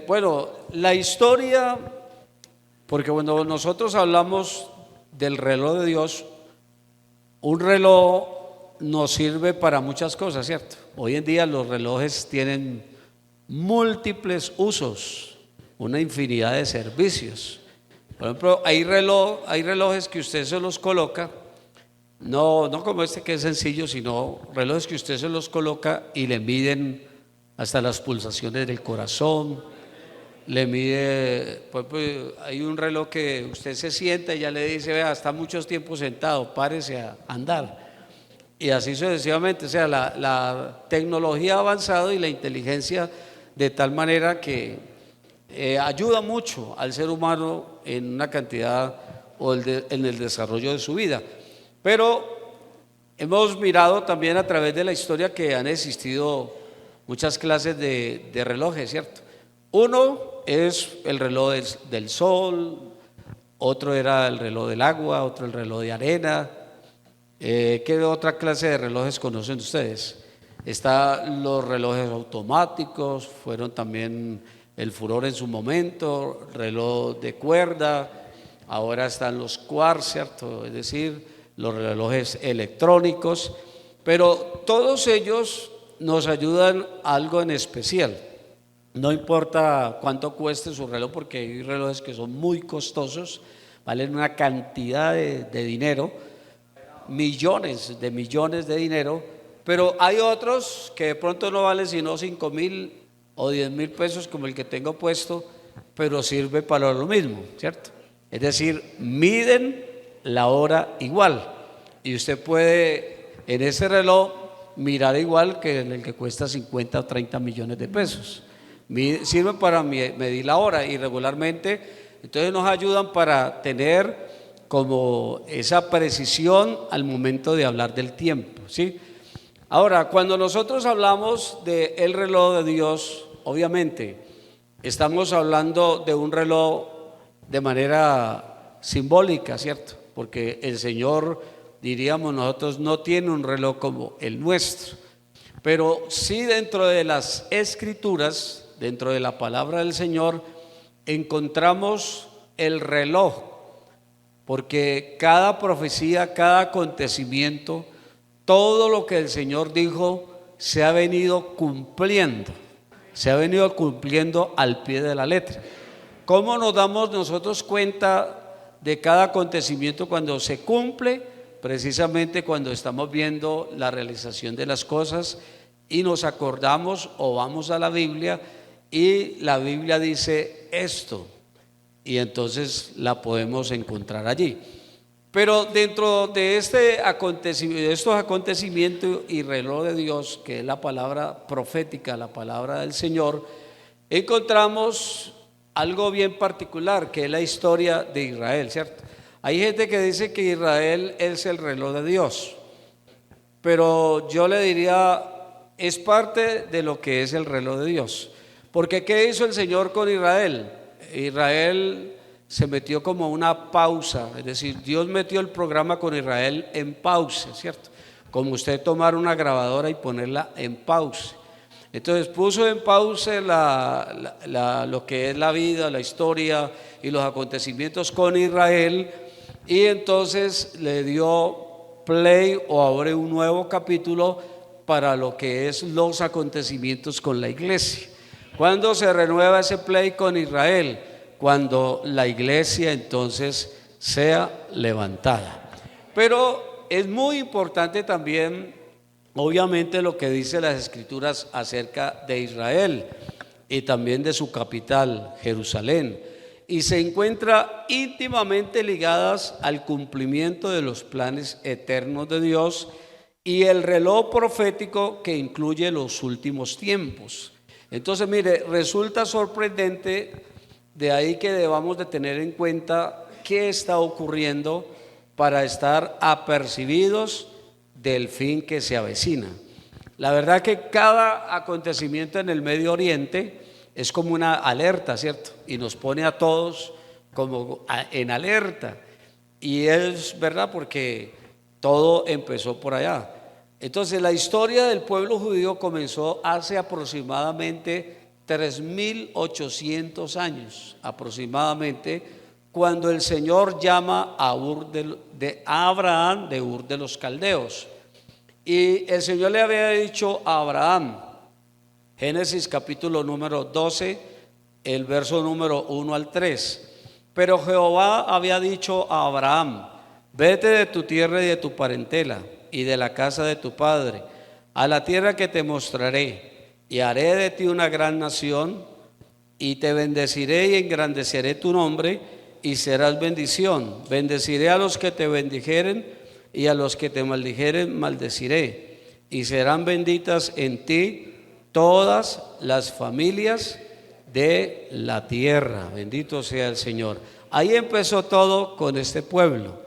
Bueno, la historia, porque cuando nosotros hablamos del reloj de Dios, un reloj nos sirve para muchas cosas, ¿cierto? Hoy en día los relojes tienen múltiples usos, una infinidad de servicios. Por ejemplo, hay relojes que usted se los coloca, no como este que es sencillo, sino relojes que usted se los coloca y le miden hasta las pulsaciones del corazón, le mide, pues, hay un reloj que usted se sienta y ya le dice, vea, está mucho tiempo sentado, párese a andar. Y así sucesivamente, o sea, la tecnología ha avanzado y la inteligencia de tal manera que ayuda mucho al ser humano en una cantidad o en el desarrollo de su vida. Pero hemos mirado también a través de la historia que han existido muchas clases de relojes, ¿cierto? Uno es el reloj del sol, otro era el reloj del agua, otro el reloj de arena. ¿Qué otra clase de relojes conocen ustedes? Están los relojes automáticos, fueron también el furor en su momento, reloj de cuerda, ahora están los quartz, ¿cierto? Es decir, los relojes electrónicos, pero todos ellos nos ayudan a algo en especial. No importa cuánto cueste su reloj, porque hay relojes que son muy costosos, valen una cantidad de dinero, millones de dinero, pero hay otros que de pronto no valen sino 5.000 o 10.000 pesos como el que tengo puesto, pero sirve para lo mismo, ¿cierto? Es decir, miden la hora igual y usted puede en ese reloj mirar igual que en el que cuesta 50 o 30 millones de pesos. Sirve para medir la hora y regularmente, entonces nos ayudan para tener como esa precisión al momento de hablar del tiempo, ¿sí? Ahora, cuando nosotros hablamos del reloj de Dios, obviamente estamos hablando de un reloj de manera simbólica, ¿cierto? Porque el Señor, diríamos nosotros, no tiene un reloj como el nuestro, pero sí dentro de las Escrituras, dentro de la palabra del Señor, encontramos el reloj, porque cada profecía, cada acontecimiento, todo lo que el Señor dijo se ha venido cumpliendo, al pie de la letra. ¿Cómo nos damos nosotros cuenta de cada acontecimiento cuando se cumple? Precisamente cuando estamos viendo la realización de las cosas y nos acordamos o vamos a la Biblia y la Biblia dice esto, y entonces la podemos encontrar allí. Pero dentro de estos acontecimientos y reloj de Dios, que es la palabra profética, la palabra del Señor, encontramos algo bien particular, que es la historia de Israel, ¿cierto? Hay gente que dice que Israel es el reloj de Dios, pero yo le diría, es parte de lo que es el reloj de Dios. Porque ¿qué hizo el Señor con Israel? Israel se metió como una pausa, es decir, Dios metió el programa con Israel en pausa, ¿cierto? Como usted tomar una grabadora y ponerla en pausa. Entonces puso en pausa lo que es la vida, la historia y los acontecimientos con Israel, y entonces le dio play o abre un nuevo capítulo para lo que es los acontecimientos con la iglesia. ¿Cuándo se renueva ese play con Israel? Cuando la iglesia entonces sea levantada. Pero es muy importante también, obviamente, lo que dice las Escrituras acerca de Israel y también de su capital, Jerusalén, y se encuentra íntimamente ligadas al cumplimiento de los planes eternos de Dios y el reloj profético que incluye los últimos tiempos. Entonces, mire, resulta sorprendente, de ahí que debamos de tener en cuenta qué está ocurriendo para estar apercibidos del fin que se avecina. La verdad que cada acontecimiento en el Medio Oriente es como una alerta, ¿cierto? Y nos pone a todos como en alerta. Y es verdad, porque todo empezó por allá. Entonces la historia del pueblo judío comenzó hace aproximadamente 3.800 años aproximadamente, cuando el Señor llama a Abraham de Ur de los Caldeos. Y el Señor le había dicho a Abraham, Génesis capítulo número 12, el verso número 1 al 3. Pero Jehová había dicho a Abraham: vete de tu tierra y de tu parentela y de la casa de tu padre a la tierra que te mostraré, y haré de ti una gran nación, y te bendeciré y engrandeceré tu nombre, y serás bendición. Bendeciré a los que te bendijeren, y a los que te maldijeren maldeciré, y serán benditas en ti todas las familias de la tierra. Bendito sea el Señor. Ahí empezó todo con este pueblo.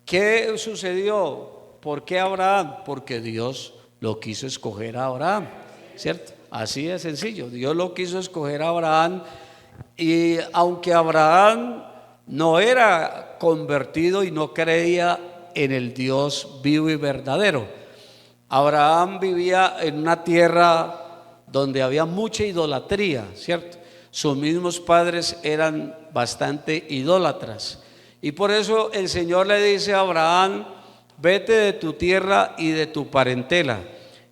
¿Qué sucedió? ¿Por qué Abraham? Porque Dios lo quiso escoger a Abraham, ¿cierto? Así de sencillo. Dios lo quiso escoger a Abraham, y aunque Abraham no era convertido y no creía en el Dios vivo y verdadero, Abraham vivía en una tierra donde había mucha idolatría, ¿cierto? Sus mismos padres eran bastante idólatras, y por eso el Señor le dice a Abraham: vete de tu tierra y de tu parentela,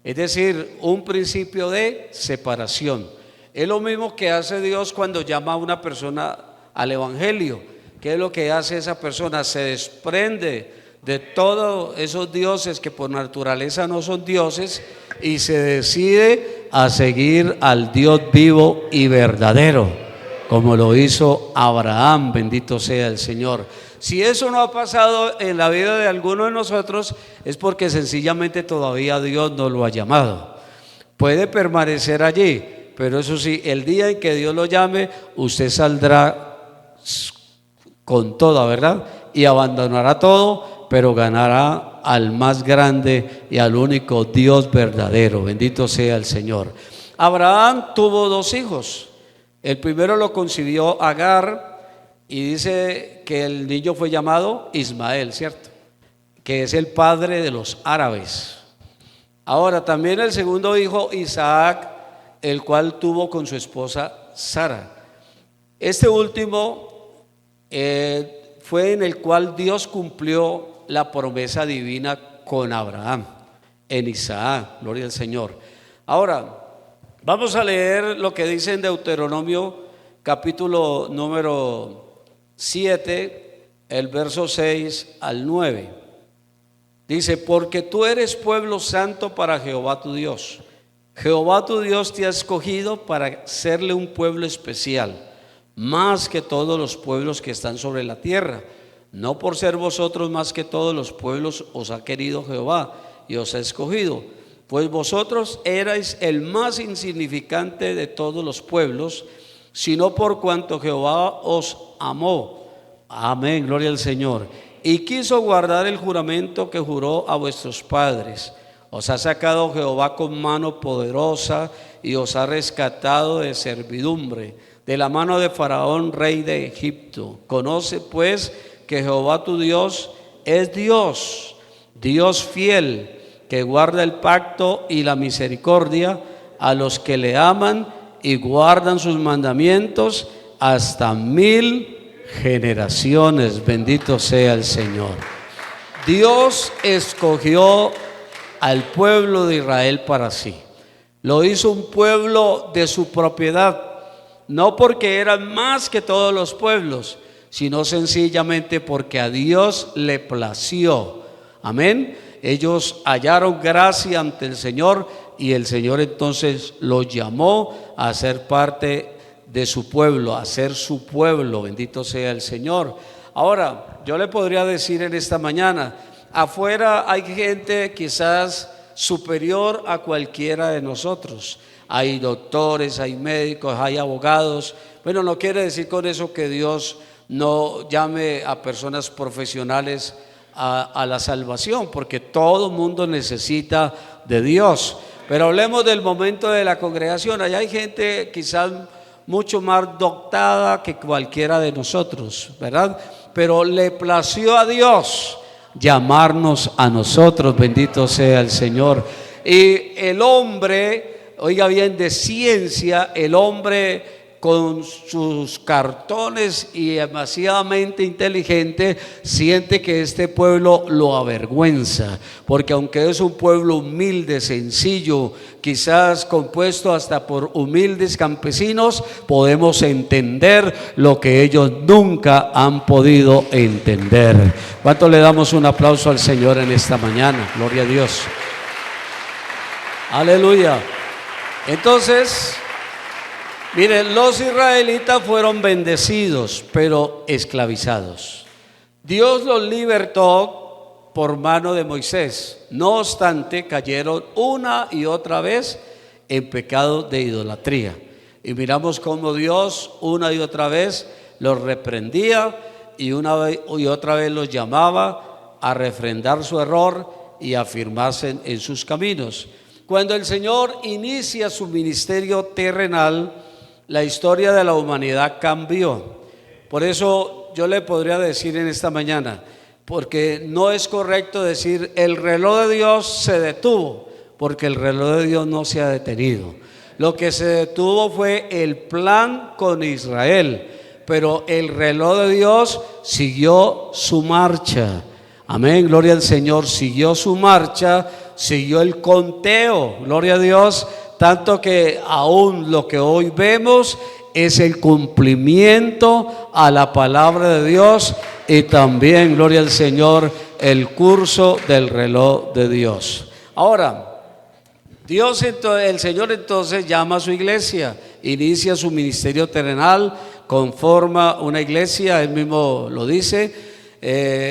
es decir, un principio de separación. Es lo mismo que hace Dios cuando llama a una persona al evangelio. ¿Qué es lo que hace esa persona? Se desprende de todos esos dioses que por naturaleza no son dioses, y se decide a seguir al Dios vivo y verdadero, como lo hizo Abraham. Bendito sea el Señor. Si eso no ha pasado en la vida de alguno de nosotros, es porque sencillamente todavía Dios no lo ha llamado. Puede permanecer allí, pero eso sí, el día en que Dios lo llame, usted saldrá con toda, ¿verdad? Y abandonará todo, pero ganará al más grande y al único Dios verdadero. Bendito sea el Señor. Abraham tuvo 2 hijos. El primero lo concibió Agar, y dice que el niño fue llamado Ismael, ¿cierto? Que es el padre de los árabes. Ahora también el segundo hijo, Isaac, el cual tuvo con su esposa Sara. Este último fue en el cual Dios cumplió la promesa divina con Abraham, en Isaac. Gloria al Señor. Ahora vamos a leer lo que dice en Deuteronomio capítulo número 7, el verso 6 al 9. Dice: porque tú eres pueblo santo para Jehová tu Dios. Jehová tu Dios te ha escogido para serle un pueblo especial, más que todos los pueblos que están sobre la tierra. No por ser vosotros más que todos los pueblos os ha querido Jehová y os ha escogido, pues vosotros erais el más insignificante de todos los pueblos, sino por cuanto Jehová os amó. Amén, gloria al Señor. Y quiso guardar el juramento que juró a vuestros padres. Os ha sacado Jehová con mano poderosa y os ha rescatado de servidumbre, de la mano de Faraón, rey de Egipto. Conoce pues que Jehová tu Dios es Dios, Dios fiel, que guarda el pacto y la misericordia a los que le aman y guardan sus mandamientos hasta 1000 generaciones. Bendito sea el Señor. Dios escogió al pueblo de Israel para sí. Lo hizo un pueblo de su propiedad, no porque eran más que todos los pueblos, sino sencillamente porque a Dios le plació. Amén. Ellos hallaron gracia ante el Señor, y el Señor entonces los llamó a ser parte de su pueblo, a ser su pueblo. Bendito sea el Señor. Ahora, yo le podría decir en esta mañana, afuera hay gente quizás superior a cualquiera de nosotros. Hay doctores, hay médicos, hay abogados. Bueno, no quiere decir con eso que Dios no llame a personas profesionales a la salvación, porque todo mundo necesita de Dios. Pero hablemos del momento de la congregación. Allá hay gente quizás mucho más dotada que cualquiera de nosotros, ¿verdad? Pero le plació a Dios llamarnos a nosotros. Bendito sea el Señor. Y el hombre oiga bien, de ciencia, el hombre con sus cartones y demasiadamente inteligente siente que este pueblo lo avergüenza, porque aunque es un pueblo humilde, sencillo, quizás compuesto hasta por humildes campesinos, podemos entender lo que ellos nunca han podido entender. ¿Cuánto le damos un aplauso al Señor en esta mañana? Gloria a Dios. Aleluya. Entonces, miren, los israelitas fueron bendecidos, pero esclavizados. Dios los libertó por mano de Moisés. No obstante, cayeron una y otra vez en pecado de idolatría. Y miramos cómo Dios una y otra vez los reprendía y una y otra vez los llamaba a refrendar su error y a afirmarse en sus caminos. Cuando el Señor inicia su ministerio terrenal, la historia de la humanidad cambió. Por eso yo le podría decir en esta mañana, porque no es correcto decir el reloj de Dios se detuvo, porque el reloj de Dios no se ha detenido. Lo que se detuvo fue el plan con Israel, pero el reloj de Dios siguió su marcha. Amén, gloria al Señor, siguió su marcha, siguió el conteo, gloria a Dios, tanto que aún lo que hoy vemos es el cumplimiento a la palabra de Dios y también, gloria al Señor, el curso del reloj de Dios. Ahora, el Señor entonces llama a su iglesia, inicia su ministerio terrenal, conforma una iglesia, él mismo lo dice.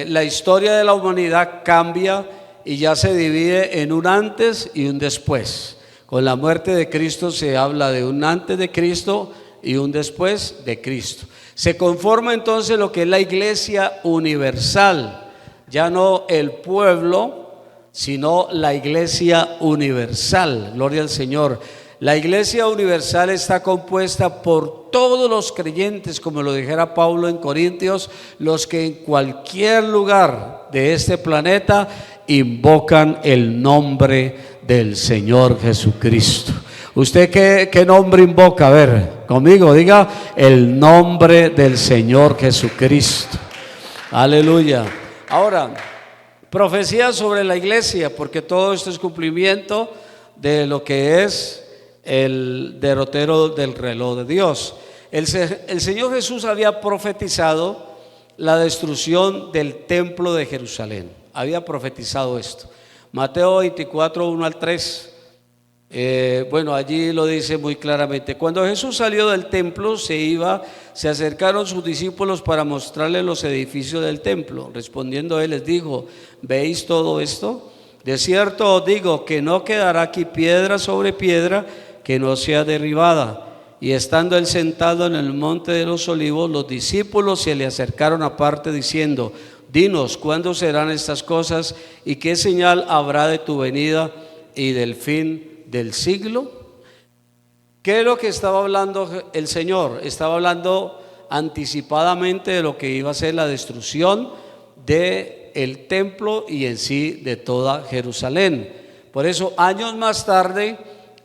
La historia de la humanidad cambia y ya se divide en un antes y un después. Con la muerte de Cristo se habla de un antes de Cristo y un después de Cristo. Se conforma entonces lo que es la iglesia universal, ya no el pueblo, sino la iglesia universal. Gloria al Señor. La iglesia universal está compuesta por todos los creyentes, como lo dijera Pablo en Corintios, los que en cualquier lugar de este planeta invocan el nombre del Señor Jesucristo. ¿Usted qué nombre invoca? A ver, conmigo, diga el nombre del Señor Jesucristo. Aleluya. Ahora, profecía sobre la iglesia, porque todo esto es cumplimiento de lo que es el derrotero del reloj de Dios. El Señor Jesús había profetizado la destrucción del templo de Jerusalén. Había profetizado esto. Mateo 24, 1 al 3. Allí lo dice muy claramente. Cuando Jesús salió del templo, se acercaron sus discípulos para mostrarle los edificios del templo. Respondiendo él les dijo: ¿veis todo esto? De cierto os digo que no quedará aquí piedra sobre piedra que no sea derribada. Y estando él sentado en el monte de los olivos, los discípulos se le acercaron aparte diciendo: dinos, ¿cuándo serán estas cosas? ¿Y qué señal habrá de tu venida y del fin del siglo? ¿Qué es lo que estaba hablando el Señor? Estaba hablando anticipadamente de lo que iba a ser la destrucción del templo y en sí de toda Jerusalén. Por eso, años más tarde,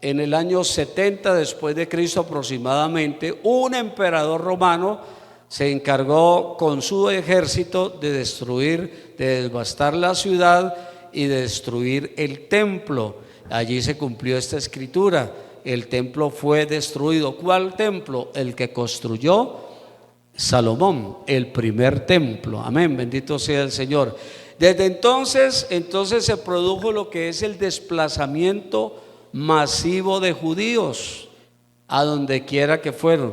en el año 70 después de Cristo aproximadamente, un emperador romano se encargó con su ejército de destruir, de devastar la ciudad y de destruir el templo. Allí se cumplió esta escritura: el templo fue destruido. ¿Cuál templo? El que construyó Salomón, el primer templo. Amén, bendito sea el Señor. Desde entonces se produjo lo que es el desplazamiento masivo de judíos a donde quiera que fueron,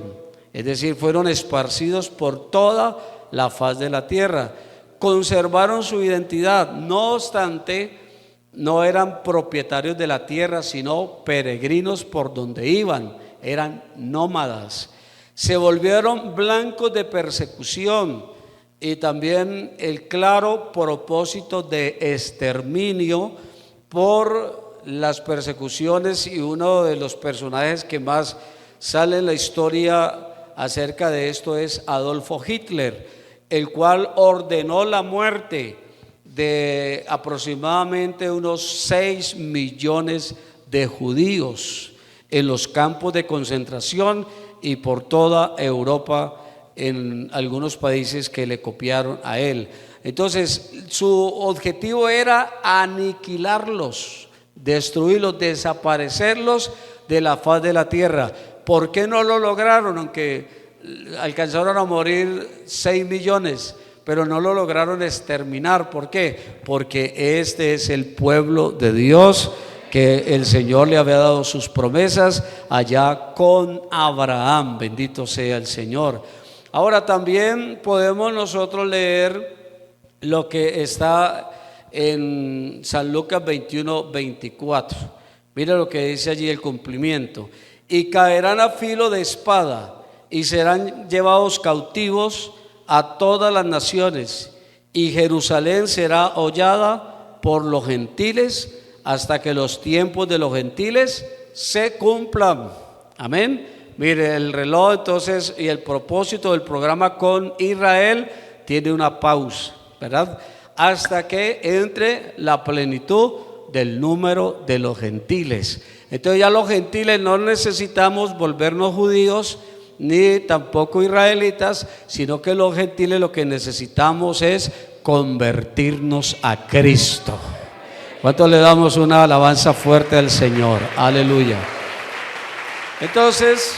es decir, fueron esparcidos por toda la faz de la tierra. Conservaron su identidad, no obstante, no eran propietarios de la tierra, sino peregrinos por donde iban, eran nómadas. Se volvieron blancos de persecución y también el claro propósito de exterminio por las persecuciones, y uno de los personajes que más sale en la historia acerca de esto es Adolfo Hitler, el cual ordenó la muerte de aproximadamente unos 6 millones de judíos. en los campos de concentración y por toda Europa, en algunos países que le copiaron a él. Entonces, su objetivo era aniquilarlos, destruirlos, desaparecerlos de la faz de la tierra. ¿Por qué no lo lograron? Aunque alcanzaron a morir 6 millones, pero no lo lograron exterminar. ¿Por qué? Porque este es el pueblo de Dios, que el Señor le había dado sus promesas allá con Abraham. Bendito sea el Señor. Ahora también podemos nosotros leer lo que está en San Lucas 21:24. Mira lo que dice allí el cumplimiento. Y caerán a filo de espada y serán llevados cautivos a todas las naciones, y Jerusalén será hollada por los gentiles hasta que los tiempos de los gentiles se cumplan. Amén. Mire, el reloj entonces y el propósito del programa con Israel tiene una pausa, ¿verdad? Hasta que entre la plenitud del número de los gentiles. Entonces ya los gentiles no necesitamos volvernos judíos ni tampoco israelitas, sino que los gentiles lo que necesitamos es convertirnos a Cristo. ¿Cuánto le damos una alabanza fuerte al Señor? Aleluya. Entonces,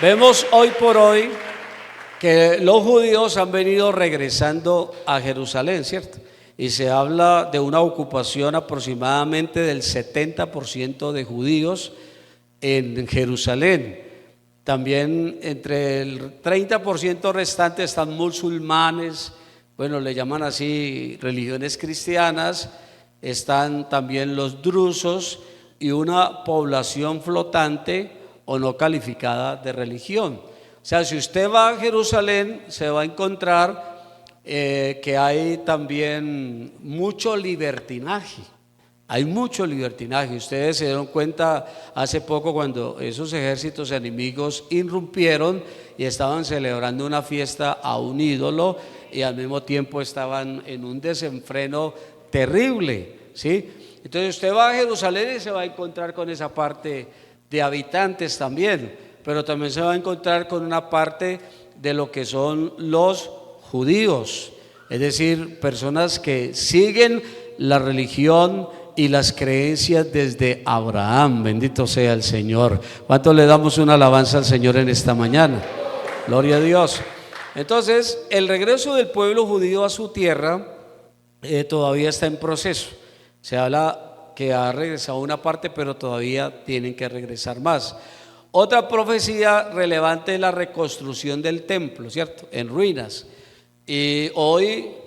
vemos hoy por hoy que los judíos han venido regresando a Jerusalén, ¿cierto? Y se habla de una ocupación aproximadamente del 70% de judíos en Jerusalén. También entre el 30% restante están musulmanes, bueno, le llaman así religiones cristianas, están también los drusos y una población flotante o no calificada de religión. O sea, si usted va a Jerusalén, se va a encontrar que hay también mucho libertinaje. Hay mucho libertinaje. Ustedes se dieron cuenta hace poco cuando esos ejércitos enemigos irrumpieron y estaban celebrando una fiesta a un ídolo y al mismo tiempo estaban en un desenfreno terrible, ¿sí? Entonces usted va a Jerusalén y se va a encontrar con esa parte de habitantes también, pero también se va a encontrar con una parte de lo que son los judíos, es decir, personas que siguen la religión y las creencias desde Abraham. Bendito sea el Señor. ¿Cuánto le damos una alabanza al Señor en esta mañana? Gloria a Dios. Entonces, el regreso del pueblo judío a su tierra todavía está en proceso. Se habla que ha regresado una parte, pero todavía tienen que regresar más. Otra profecía relevante es la reconstrucción del templo, ¿cierto? En ruinas. Y hoy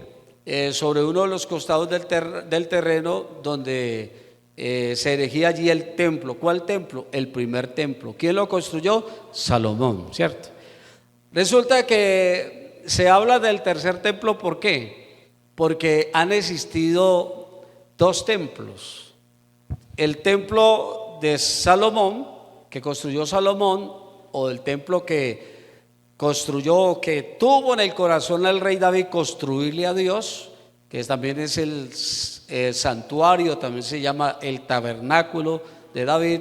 sobre uno de los costados del terreno donde se erigía allí el templo. ¿Cuál templo? El primer templo. ¿Quién lo construyó? Salomón, ¿cierto? Resulta que se habla del tercer templo. ¿Por qué? Porque han existido dos templos. El templo de Salomón, que construyó Salomón, o el templo que construyó, que tuvo en el corazón al rey David construirle a Dios, que también es el santuario, también se llama el tabernáculo de David.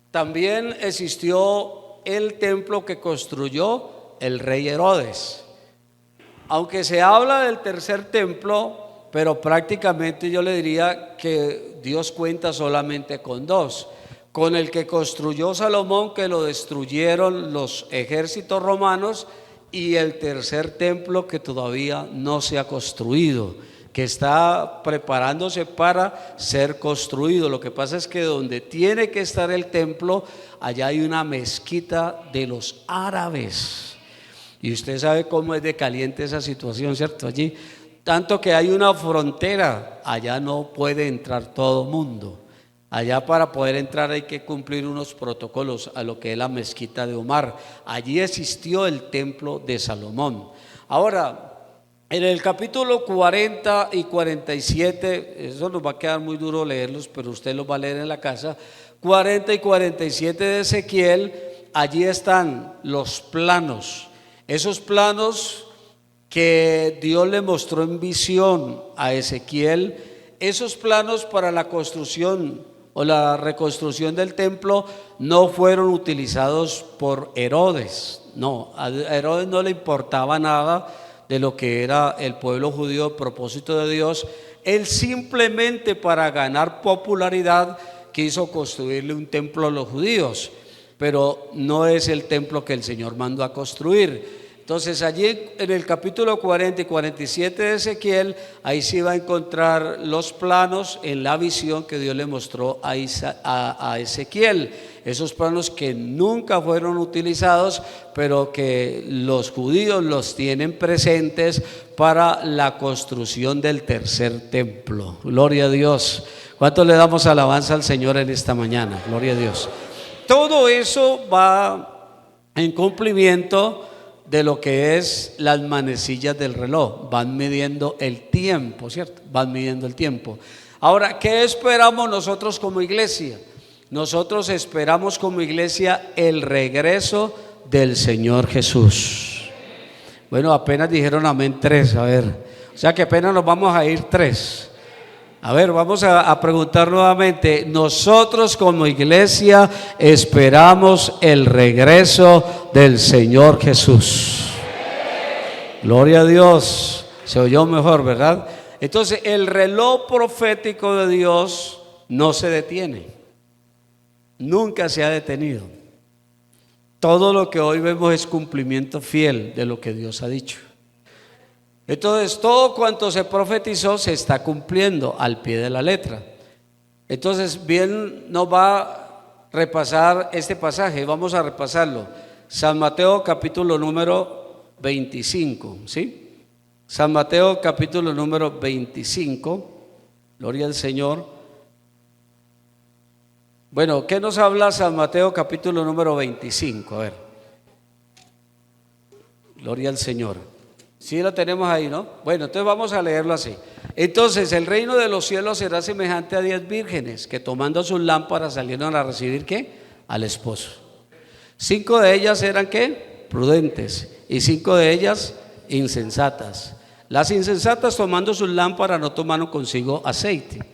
También existió el templo que construyó el rey Herodes. Aunque se habla del tercer templo, pero prácticamente yo le diría que Dios cuenta solamente con dos: con el que construyó Salomón, que lo destruyeron los ejércitos romanos, y el tercer templo que todavía no se ha construido, que está preparándose para ser construido. Lo que pasa es que donde tiene que estar el templo, allá hay una mezquita de los árabes, y usted sabe cómo es de caliente esa situación, ¿cierto? Allí, tanto que hay una frontera, allá no puede entrar todo mundo. Allá para poder entrar hay que cumplir unos protocolos a lo que es la mezquita de Omar. Allí existió el templo de Salomón. Ahora, en el capítulo 40 y 47, eso nos va a quedar muy duro leerlos, pero usted los va a leer en la casa, 40 y 47 de Ezequiel, allí están los planos. Esos planos que Dios le mostró en visión a Ezequiel, esos planos para la construcción o la reconstrucción del templo no fueron utilizados por Herodes. No, a Herodes no le importaba nada de lo que era el pueblo judío, el propósito de Dios. Él simplemente, para ganar popularidad, quiso construirle un templo a los judíos, pero no es el templo que el Señor mandó a construir. Entonces allí en el capítulo 40 y 47 de Ezequiel, ahí sí va a encontrar los planos en la visión que Dios le mostró a Ezequiel. Esos planos que nunca fueron utilizados, pero que los judíos los tienen presentes para la construcción del tercer templo. Gloria a Dios. ¿Cuánto le damos alabanza al Señor en esta mañana? Gloria a Dios. Todo eso va en cumplimiento de lo que es las manecillas del reloj. Van midiendo el tiempo, ¿cierto? Van midiendo el tiempo. Ahora, ¿qué esperamos nosotros como iglesia? Nosotros esperamos como iglesia el regreso del Señor Jesús. Bueno, apenas dijeron amén 3, a ver. O sea que apenas nos vamos a ir 3. A ver, vamos a preguntar nuevamente. Nosotros como iglesia esperamos el regreso del Señor Jesús. Gloria a Dios. Se oyó mejor, ¿verdad? Entonces el reloj profético de Dios no se detiene. Nunca se ha detenido. Todo lo que hoy vemos es cumplimiento fiel de lo que Dios ha dicho. Entonces todo cuanto se profetizó se está cumpliendo al pie de la letra. Entonces bien nos va a repasar este pasaje. Vamos a repasarlo. San Mateo capítulo número 25, ¿sí? San Mateo capítulo número 25. Gloria al Señor. Bueno, ¿qué nos habla San Mateo capítulo número 25? A ver. Gloria al Señor. Sí lo tenemos ahí, ¿no? Bueno, entonces vamos a leerlo así. Entonces el reino de los cielos será semejante a 10 vírgenes que tomando sus lámparas salieron a recibir ¿qué? Al esposo. 5 de ellas eran ¿qué? Prudentes, y 5 de ellas insensatas. Las insensatas tomando sus lámparas no tomaron consigo aceite,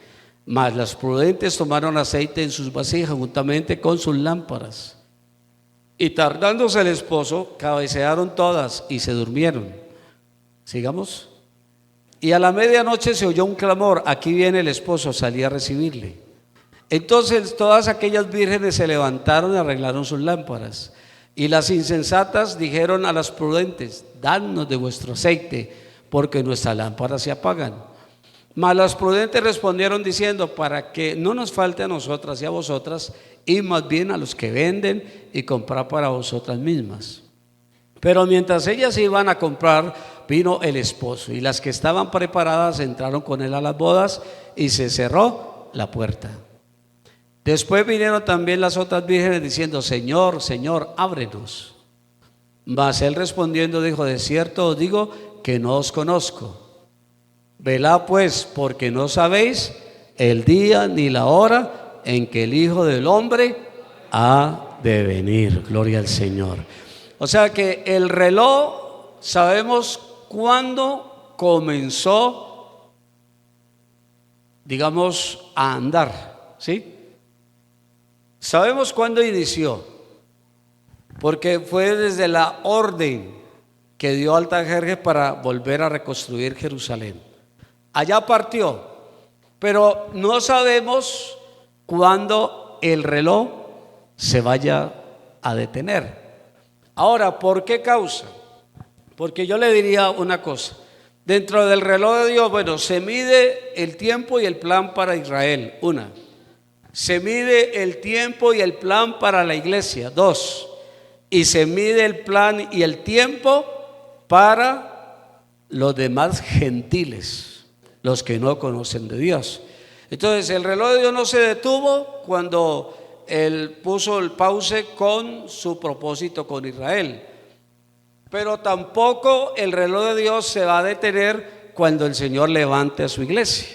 mas las prudentes tomaron aceite en sus vasijas juntamente con sus lámparas. Y tardándose el esposo, cabecearon todas y se durmieron. Sigamos. Y a la medianoche se oyó un clamor: aquí viene el esposo, salí a recibirle. Entonces todas aquellas vírgenes se levantaron y arreglaron sus lámparas. Y las insensatas dijeron a las prudentes: danos de vuestro aceite, porque nuestras lámparas se apagan. Mas las prudentes respondieron diciendo: para que no nos falte a nosotras y a vosotras, y más bien a los que venden y comprar para vosotras mismas. Pero mientras ellas iban a comprar, vino el esposo, y las que estaban preparadas entraron con él a las bodas, y se cerró la puerta. Después vinieron también las otras vírgenes diciendo: Señor, Señor, ábrenos. Mas él respondiendo dijo: de cierto os digo que no os conozco. Velad pues, porque no sabéis el día ni la hora en que el Hijo del Hombre ha de venir. Gloria al Señor. O sea que el reloj, sabemos cuándo comenzó, digamos, a andar, ¿sí? Sabemos cuándo inició, porque fue desde la orden que dio Artajerjes para volver a reconstruir Jerusalén. Allá partió, pero no sabemos cuándo el reloj se vaya a detener. Ahora, ¿por qué causa? Porque yo le diría una cosa. Dentro del reloj de Dios, bueno, se mide el tiempo y el plan para Israel, 1. Se mide el tiempo y el plan para la iglesia, 2. Y se mide el plan y el tiempo para los demás gentiles, los que no conocen de Dios. Entonces el reloj de Dios no se detuvo cuando Él puso el pause con su propósito con Israel, pero tampoco el reloj de Dios se va a detener cuando el Señor levante a su iglesia.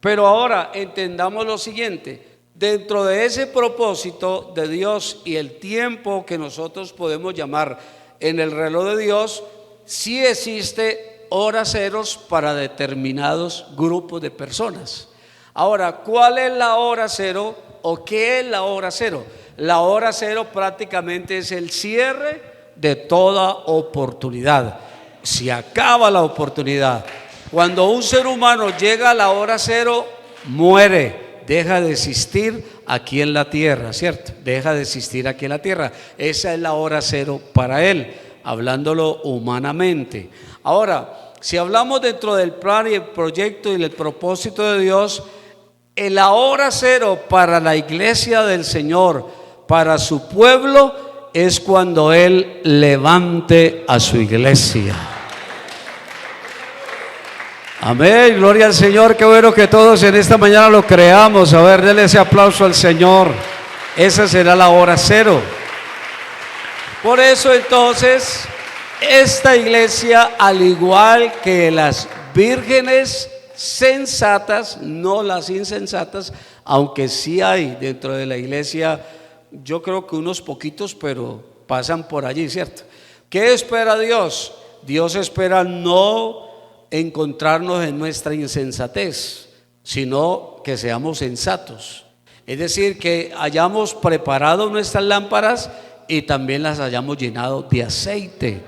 Pero ahora entendamos lo siguiente: dentro de ese propósito de Dios y el tiempo que nosotros podemos llamar en el reloj de Dios, sí existe horas ceros para determinados grupos de personas. Ahora, ¿cuál es la hora cero o qué es la hora cero? La hora cero prácticamente es el cierre de toda oportunidad. Se acaba la oportunidad. Cuando un ser humano llega a la hora cero, muere, deja de existir aquí en la tierra, ¿cierto? Deja de existir aquí en la tierra. Esa es la hora cero para él, hablándolo humanamente. Ahora, si hablamos dentro del plan y el proyecto y el propósito de Dios, la hora cero para la iglesia del Señor, para su pueblo, es cuando Él levante a su iglesia. Amén, gloria al Señor. Qué bueno que todos en esta mañana lo creamos. A ver, denle ese aplauso al Señor. Esa será la hora cero. Por eso entonces, esta iglesia, al igual que las vírgenes sensatas, no las insensatas, aunque sí hay dentro de la iglesia, yo creo que unos poquitos, pero pasan por allí, ¿cierto? ¿Qué espera Dios? Dios espera no encontrarnos en nuestra insensatez, sino que seamos sensatos. Es decir, que hayamos preparado nuestras lámparas y también las hayamos llenado de aceite.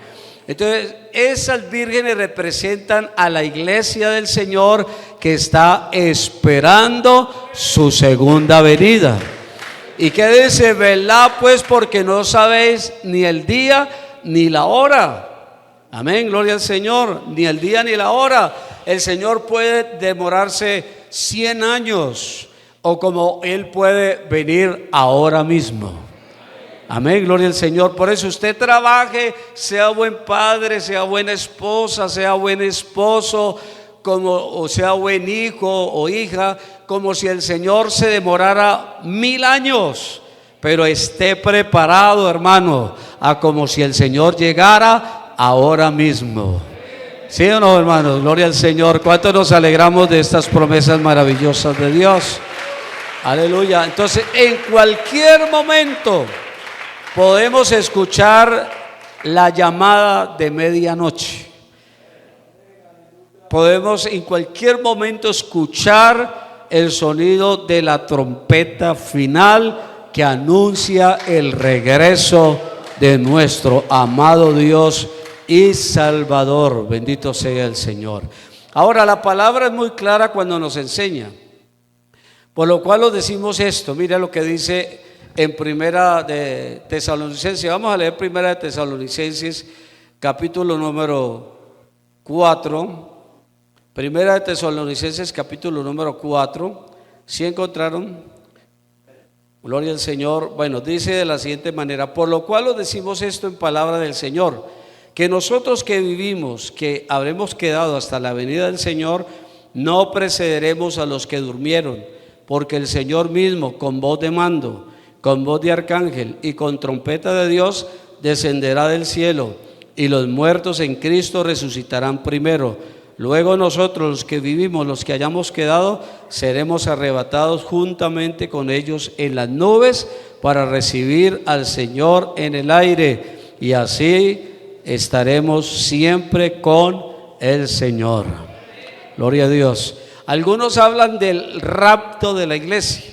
Entonces, esas vírgenes representan a la iglesia del Señor que está esperando su segunda venida. ¿Y qué dice? Velad pues, porque no sabéis ni el día ni la hora. Amén, gloria al Señor. Ni el día ni la hora. El Señor puede demorarse 100 años, o como Él puede venir ahora mismo. Amén, gloria al Señor. Por eso usted trabaje, sea buen padre, sea buena esposa, sea buen esposo, o sea buen hijo o hija, como si el Señor se demorara 1000 años. Pero esté preparado, hermano, a como si el Señor llegara ahora mismo. ¿Sí o no, hermanos? Gloria al Señor. ¿Cuánto nos alegramos de estas promesas maravillosas de Dios? Aleluya. Entonces, en cualquier momento podemos escuchar la llamada de medianoche. Podemos en cualquier momento escuchar el sonido de la trompeta final que anuncia el regreso de nuestro amado Dios y Salvador. Bendito sea el Señor. Ahora, la palabra es muy clara cuando nos enseña, por lo cual os decimos esto. Mira lo que dice en Primera de Tesalonicenses. Vamos a leer Primera de Tesalonicenses, capítulo número 4. Primera de Tesalonicenses, capítulo número 4. ¿Sí encontraron? Gloria al Señor. Bueno, dice de la siguiente manera: por lo cual os decimos esto en palabra del Señor, que nosotros que vivimos, que habremos quedado hasta la venida del Señor, no precederemos a los que durmieron, porque el Señor mismo, con voz de mando, con voz de arcángel y con trompeta de Dios, descenderá del cielo, y los muertos en Cristo resucitarán primero. Luego nosotros, los que vivimos, los que hayamos quedado, seremos arrebatados juntamente con ellos en las nubes para recibir al Señor en el aire, y así estaremos siempre con el Señor. Gloria a Dios. Algunos hablan del rapto de la iglesia,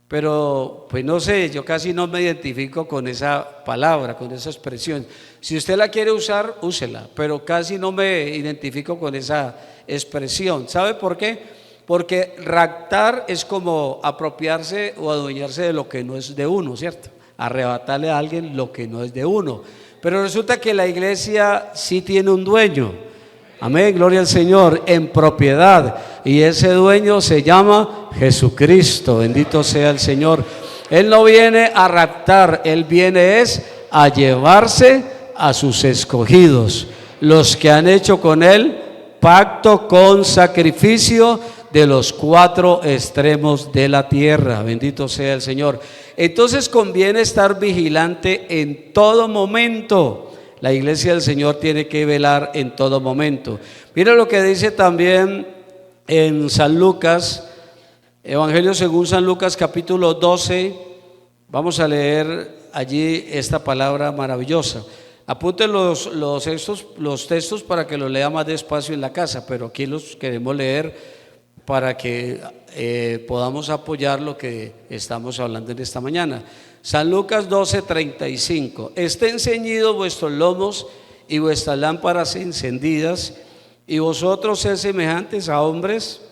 pero pues no sé, yo casi no me identifico con esa palabra, con esa expresión. Si usted la quiere usar, úsela, pero casi no me identifico con esa expresión. ¿Sabe por qué? Porque raptar es como apropiarse o adueñarse de lo que no es de uno, ¿cierto? Arrebatarle a alguien lo que no es de uno. Pero resulta que la iglesia sí tiene un dueño. Amén, gloria al Señor, en propiedad. Y ese dueño se llama Jesucristo. Bendito sea el Señor. Él no viene a raptar, Él viene es a llevarse a sus escogidos, los que han hecho con Él pacto con sacrificio de los 4 extremos de la tierra. Bendito sea el Señor. Entonces conviene estar vigilante en todo momento. La iglesia del Señor tiene que velar en todo momento. Mira lo que dice también en San Lucas, Evangelio según San Lucas, capítulo 12. Vamos a leer allí esta palabra maravillosa. Apunten los textos para que los lea más despacio en la casa, pero aquí los queremos leer para que podamos apoyar lo que estamos hablando en esta mañana. San Lucas 12:35. Estén ceñidos vuestros lomos y vuestras lámparas encendidas, y vosotros sed semejantes a hombres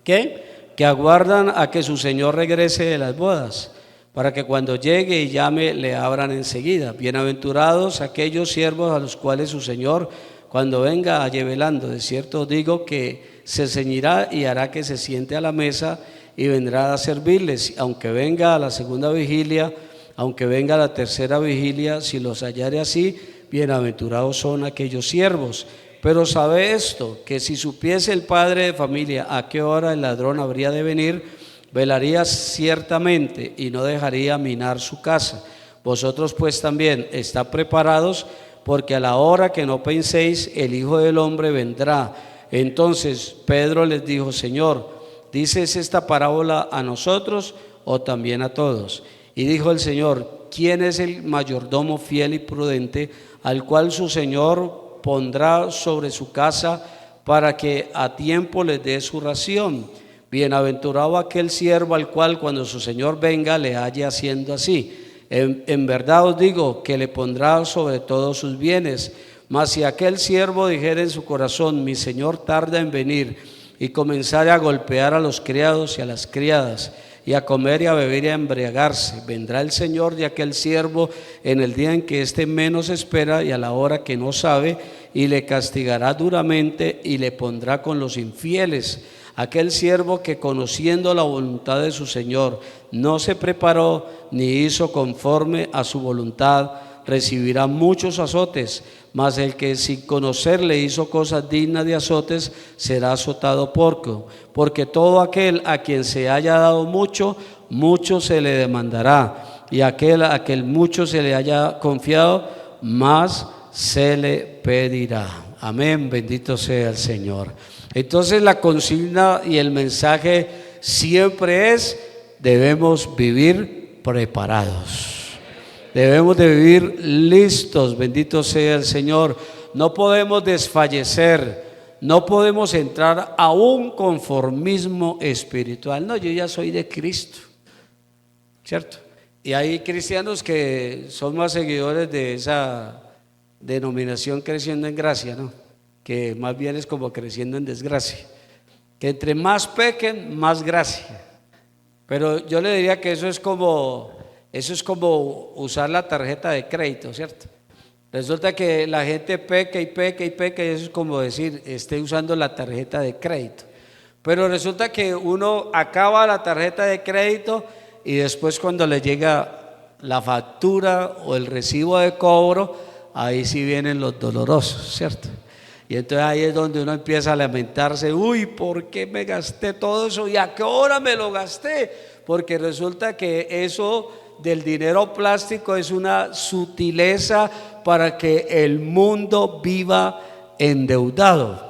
que aguardan a que su Señor regrese de las bodas, para que cuando llegue y llame le abran enseguida. Bienaventurados aquellos siervos a los cuales su Señor cuando venga halle velando. De cierto os digo que se ceñirá y hará que se siente a la mesa y vendrá a servirles, aunque venga a la segunda vigilia, aunque venga a la tercera vigilia. Si los hallare así, bienaventurados son aquellos siervos. Pero sabe esto, que si supiese el padre de familia a qué hora el ladrón habría de venir, velaría ciertamente y no dejaría minar su casa. Vosotros pues también estad preparados, porque a la hora que no penséis, el Hijo del Hombre vendrá. Entonces Pedro les dijo: Señor, ¿dices esta parábola a nosotros o también a todos? Y dijo el Señor: ¿quién es el mayordomo fiel y prudente, al cual su Señor pondrá sobre su casa para que a tiempo les dé su ración? Bienaventurado aquel siervo al cual cuando su Señor venga le halle haciendo así. En verdad os digo que le pondrá sobre todos sus bienes. Mas si aquel siervo dijere en su corazón: mi Señor tarda en venir, y comenzare a golpear a los criados y a las criadas, y a comer y a beber y a embriagarse, vendrá el Señor de aquel siervo en el día en que éste menos espera y a la hora que no sabe, y le castigará duramente y le pondrá con los infieles. Aquel siervo que, conociendo la voluntad de su Señor, no se preparó ni hizo conforme a su voluntad, recibirá muchos azotes. Mas el que sin conocerle hizo cosas dignas de azotes, será azotado poco. Porque todo aquel a quien se haya dado mucho, mucho se le demandará. Y aquel a quien mucho se le haya confiado, más se le pedirá. Amén, bendito sea el Señor. Entonces la consigna y el mensaje siempre es: debemos vivir preparados. Debemos de vivir listos, bendito sea el Señor. No podemos desfallecer, no podemos entrar a un conformismo espiritual. No, yo ya soy de Cristo, ¿cierto? Y hay cristianos que son más seguidores de esa denominación creciendo en gracia, ¿no? Que más bien es como creciendo en desgracia. Que entre más pequen, más gracia. Pero yo le diría que eso es como usar la tarjeta de crédito, ¿cierto? Resulta que la gente peca y peca y peca, y eso es como decir: esté usando la tarjeta de crédito. Pero resulta que uno acaba la tarjeta de crédito y después, cuando le llega la factura o el recibo de cobro, ahí sí vienen los dolorosos, ¿cierto? Y entonces ahí es donde uno empieza a lamentarse: uy, ¿por qué me gasté todo eso? ¿Y a qué hora me lo gasté? Porque resulta que eso del dinero plástico es una sutileza para que el mundo viva endeudado.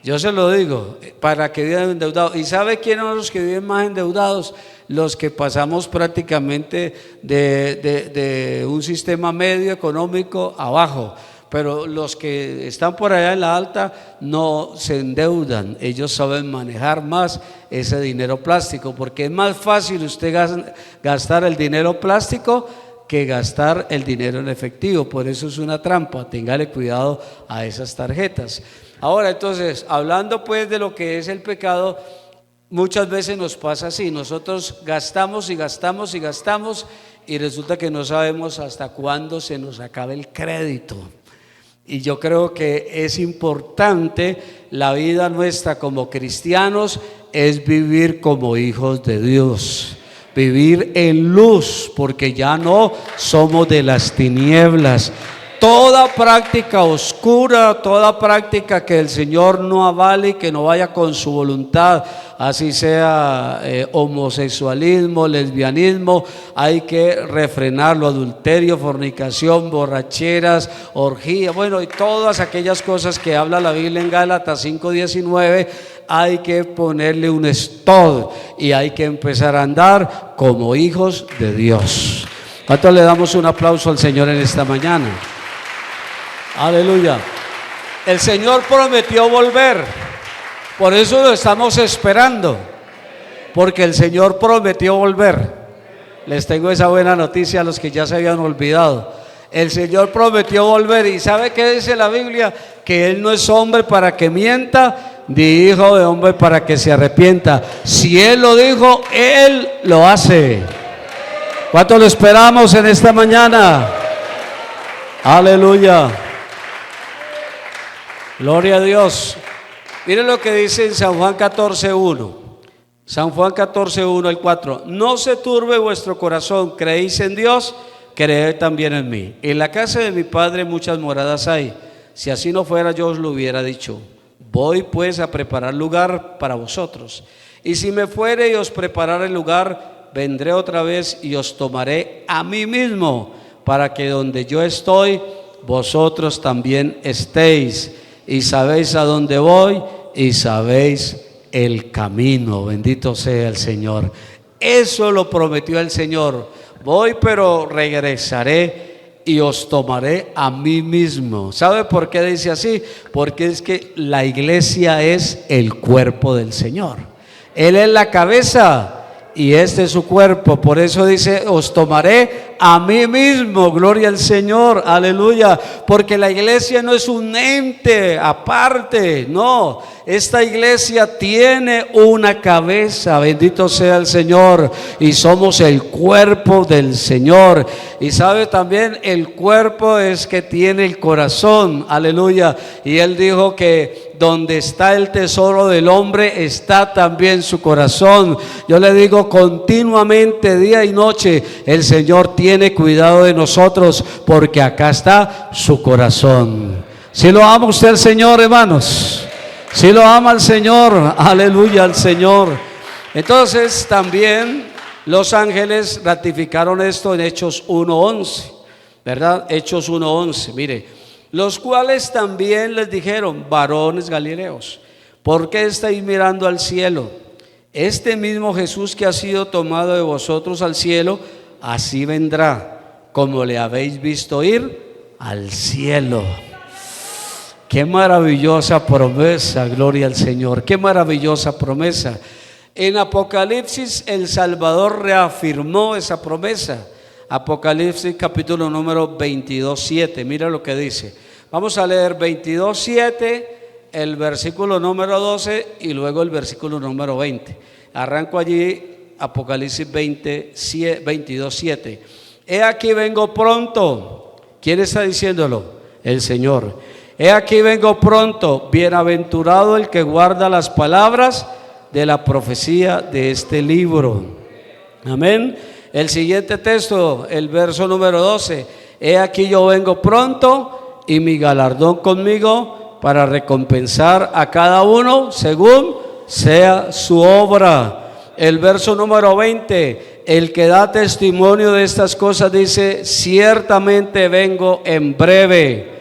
Yo se lo digo, para que vivan endeudados. ¿Y sabe quiénes son los que viven más endeudados? Los que pasamos prácticamente de un sistema medio económico abajo. Pero los que están por allá en la alta no se endeudan. Ellos saben manejar más ese dinero plástico, porque es más fácil usted gastar el dinero plástico que gastar el dinero en efectivo. Por eso es una trampa. Téngale cuidado a esas tarjetas. Ahora, entonces, hablando pues de lo que es el pecado, muchas veces nos pasa así: nosotros gastamos y gastamos y gastamos, y resulta que no sabemos hasta cuándo se nos acabe el crédito. Y yo creo que es importante, la vida nuestra como cristianos es vivir como hijos de Dios, vivir en luz, porque ya no somos de las tinieblas. Toda práctica oscura, toda práctica que el Señor no avale y que no vaya con su voluntad, así sea homosexualismo, lesbianismo, hay que refrenarlo: adulterio, fornicación, borracheras, orgía, bueno, y todas aquellas cosas que habla la Biblia en Gálatas 5:19, hay que ponerle un stop y hay que empezar a andar como hijos de Dios. ¿Cuánto le damos un aplauso al Señor en esta mañana? Aleluya. El Señor prometió volver, por eso lo estamos esperando. porque el Señor prometió volver. Les tengo esa buena noticia a los que ya se habían olvidado. El Señor prometió volver. ¿Y sabe qué dice la Biblia? Que Él no es hombre para que mienta, ni hijo de hombre para que se arrepienta. Si Él lo dijo, Él lo hace. ¿Cuánto lo esperamos en esta mañana? Aleluya. Gloria a Dios. Miren lo que dice en San Juan 14:1. San Juan 14:1 al 4. No se turbe vuestro corazón, creéis en Dios, creed también en mí. En la casa de mi Padre muchas moradas hay. Si así no fuera, yo os lo hubiera dicho. Voy pues a preparar lugar para vosotros. Y si me fuere y os preparare el lugar, vendré otra vez y os tomaré a mí mismo, para que donde yo estoy, vosotros también estéis. Y sabéis a dónde voy y sabéis el camino. Bendito sea el Señor. Eso lo prometió el Señor. Voy, pero regresaré y os tomaré a mí mismo. ¿Sabe por qué dice así? Porque es que la iglesia es el cuerpo del Señor. Él es la cabeza y este es su cuerpo. Por eso dice, os tomaré a mí mismo. Gloria al Señor, aleluya. Porque la iglesia no es un ente aparte, no. Esta iglesia tiene una cabeza, bendito sea el Señor, y somos el cuerpo del Señor. Y sabe también, el cuerpo es que tiene el corazón, aleluya. Y Él dijo que donde está el tesoro del hombre está también su corazón. Yo le digo continuamente, día y noche, el Señor tiene cuidado de nosotros, porque acá está su corazón. ¿Sí lo ama usted el Señor, hermanos? Si lo ama el Señor, aleluya al Señor. Entonces también los ángeles ratificaron esto en Hechos 1:11, ¿verdad? Hechos 1:11, mire, los cuales también les dijeron, varones galileos, ¿por qué estáis mirando al cielo? Este mismo Jesús que ha sido tomado de vosotros al cielo, así vendrá, como le habéis visto ir al cielo. Qué maravillosa promesa, gloria al Señor, qué maravillosa promesa. En Apocalipsis el Salvador reafirmó esa promesa. Apocalipsis capítulo número 22:7, mira lo que dice. Vamos a leer 22:7, el versículo número 12 y luego el versículo número 20. Arranco allí, Apocalipsis 22:7. He aquí vengo pronto. ¿Quién está diciéndolo? El Señor. He aquí vengo pronto, bienaventurado el que guarda las palabras de la profecía de este libro. Amén. El siguiente texto, el verso número 12. He aquí yo vengo pronto y mi galardón conmigo para recompensar a cada uno según sea su obra. El verso número 20. El que da testimonio de estas cosas dice, ciertamente vengo en breve.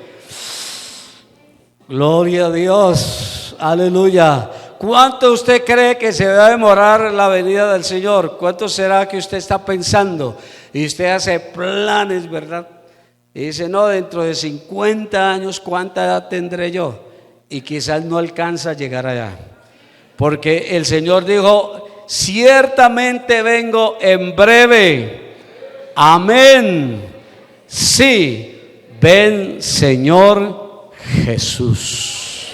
Gloria a Dios, aleluya. ¿Cuánto usted cree que se va a demorar la venida del Señor? ¿Cuánto será que usted está pensando? Y usted hace planes, ¿verdad? Y dice, no, dentro de 50 años, ¿cuánta edad tendré yo? Y quizás no alcanza a llegar allá. Porque el Señor dijo, ciertamente vengo en breve. Amén. Sí, ven Señor Jesús.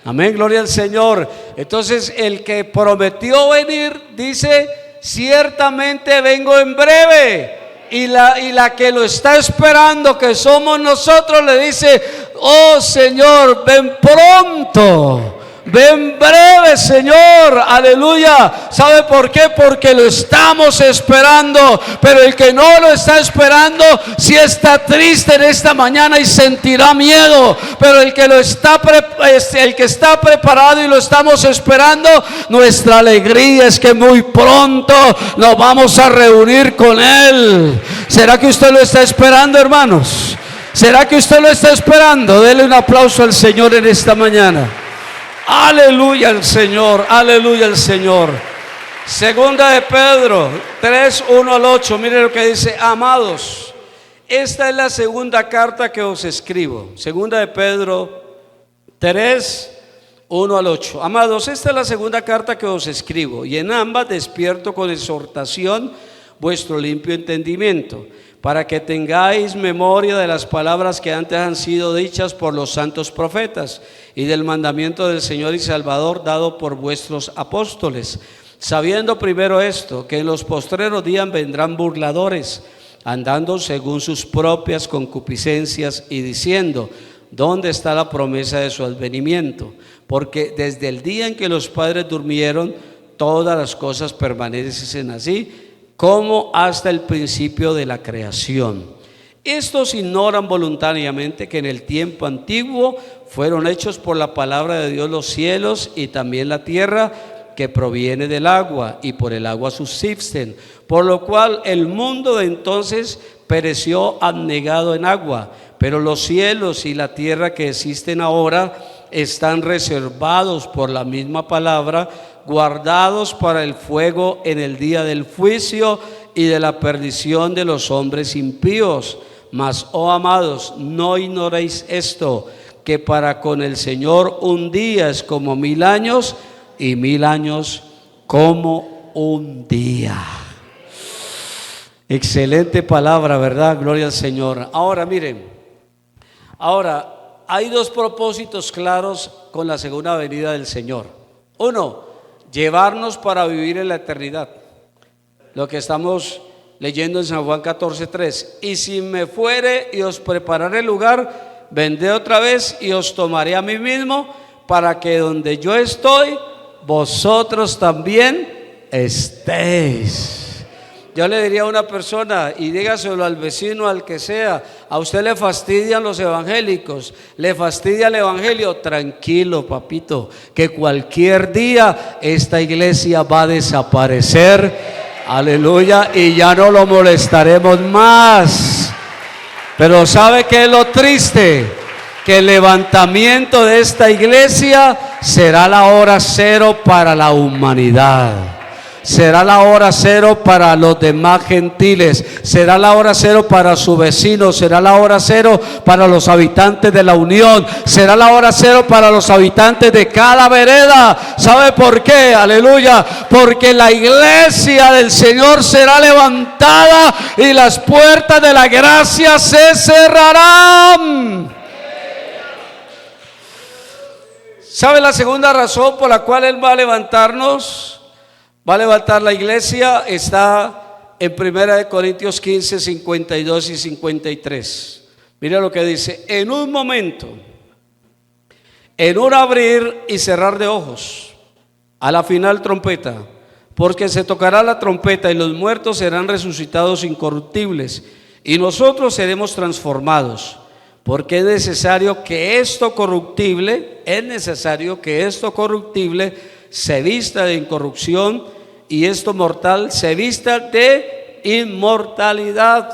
Amén, gloria al Señor. Entonces el que prometió venir dice, ciertamente vengo en breve. Y la que lo está esperando, que somos nosotros, le dice, oh Señor, ven pronto. Ven breve, Señor, aleluya. ¿Sabe por qué? Porque lo estamos esperando. Pero el que no lo está esperando, sí está triste en esta mañana y sentirá miedo. Pero el que está preparado y lo estamos esperando, nuestra alegría es que muy pronto nos vamos a reunir con Él. ¿Será que usted lo está esperando, hermanos? ¿Será que usted lo está esperando? Dele un aplauso al Señor en esta mañana. Aleluya al Señor, aleluya al Señor. Segunda de Pedro 3:1-8, mire lo que dice, amados, esta es la segunda carta que os escribo. Segunda de Pedro 3, 1 al 8. Amados, esta es la segunda carta que os escribo, y en ambas despierto con exhortación vuestro limpio entendimiento, para que tengáis memoria de las palabras que antes han sido dichas por los santos profetas, y del mandamiento del Señor y Salvador dado por vuestros apóstoles, sabiendo primero esto, que en los postreros días vendrán burladores, andando según sus propias concupiscencias, y diciendo: ¿dónde está la promesa de su advenimiento? Porque desde el día en que los padres durmieron, todas las cosas permanecen así como hasta el principio de la creación. Estos ignoran voluntariamente que en el tiempo antiguo fueron hechos por la palabra de Dios los cielos y también la tierra, que proviene del agua, y por el agua subsisten, por lo cual el mundo de entonces pereció anegado en agua, pero los cielos y la tierra que existen ahora están reservados por la misma palabra, guardados para el fuego en el día del juicio y de la perdición de los hombres impíos. Mas, oh amados, no ignoréis esto, que para con el Señor un día es como 1000 años, y 1000 años como un día. Excelente palabra, ¿verdad? Gloria al Señor. Ahora miren, hay dos propósitos claros con la segunda venida del Señor. Uno, llevarnos para vivir en la eternidad, lo que estamos leyendo en San Juan 14:3. Y si me fuere y os prepararé el lugar, vendré otra vez y os tomaré a mí mismo, para que donde yo estoy, vosotros también estéis. Yo le diría a una persona, y dígaselo al vecino, al que sea: a usted le fastidian los evangélicos, le fastidia el evangelio. Tranquilo, papito, que cualquier día esta iglesia va a desaparecer, aleluya, y ya no lo molestaremos más. Pero ¿sabe qué es lo triste? Que el levantamiento de esta iglesia será la hora cero para la humanidad. Será la hora cero para los demás gentiles, será la hora cero para su vecino, será la hora cero para los habitantes de la Unión, será la hora cero para los habitantes de cada vereda. ¿Sabe por qué? Aleluya, porque la iglesia del Señor será levantada y las puertas de la gracia se cerrarán. ¿Sabe la segunda razón por la cual Él va a levantarnos? Va a levantar la iglesia, está en 1 Corintios 15, 52 y 53. Mira lo que dice: en un momento, en un abrir y cerrar de ojos, a la final trompeta, porque se tocará la trompeta y los muertos serán resucitados incorruptibles, y nosotros seremos transformados. Porque es necesario que esto corruptible se vista de incorrupción, y esto mortal se vista de inmortalidad.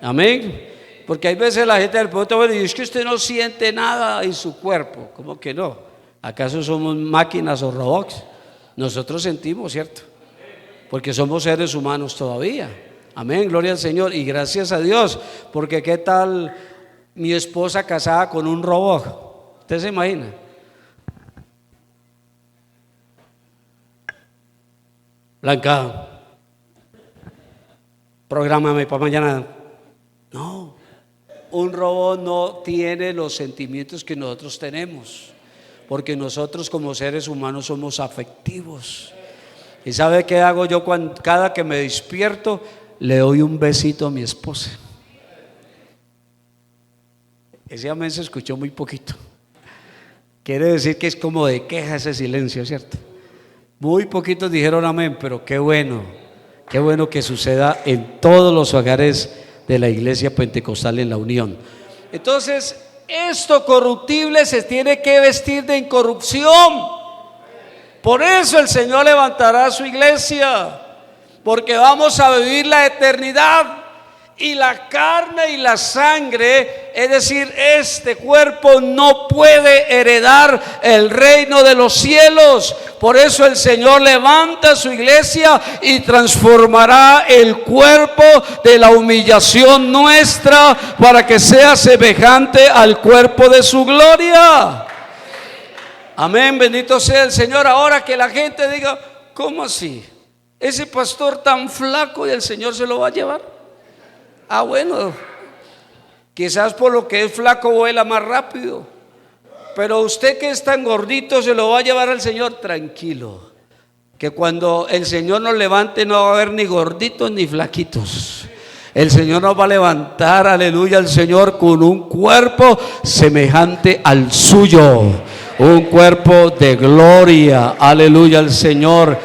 Amén. Porque hay veces la gente del pueblo dice: es que usted no siente nada en su cuerpo. ¿Cómo que no? ¿Acaso somos máquinas o robots? Nosotros sentimos, ¿cierto? Porque somos seres humanos todavía. Amén, gloria al Señor. Y gracias a Dios, porque ¿qué tal mi esposa casada con un robot? ¿Usted se imagina? Blanca, prográmame para mañana. No, un robot no tiene los sentimientos que nosotros tenemos, porque nosotros como seres humanos somos afectivos. ¿Y sabe qué hago yo cada que me despierto? Le doy un besito a mi esposa. Ese amén se escuchó muy poquito. Quiere decir que es como de queja ese silencio, ¿cierto? Muy poquitos dijeron amén, pero qué bueno que suceda en todos los hogares de la iglesia pentecostal en la Unión. Entonces, esto corruptible se tiene que vestir de incorrupción. Por eso el Señor levantará su iglesia, porque vamos a vivir la eternidad. Y la carne y la sangre, es decir, este cuerpo no puede heredar el reino de los cielos. Por eso el Señor levanta su iglesia y transformará el cuerpo de la humillación nuestra para que sea semejante al cuerpo de su gloria. Amén, bendito sea el Señor. Ahora que la gente diga, ¿cómo así? Ese pastor tan flaco y el Señor se lo va a llevar. Ah, bueno, quizás por lo que es flaco vuela más rápido, pero usted que es tan gordito se lo va a llevar al Señor. Tranquilo, que cuando el Señor nos levante no va a haber ni gorditos ni flaquitos. El Señor nos va a levantar, aleluya, al Señor con un cuerpo semejante al suyo, un cuerpo de gloria, aleluya al Señor.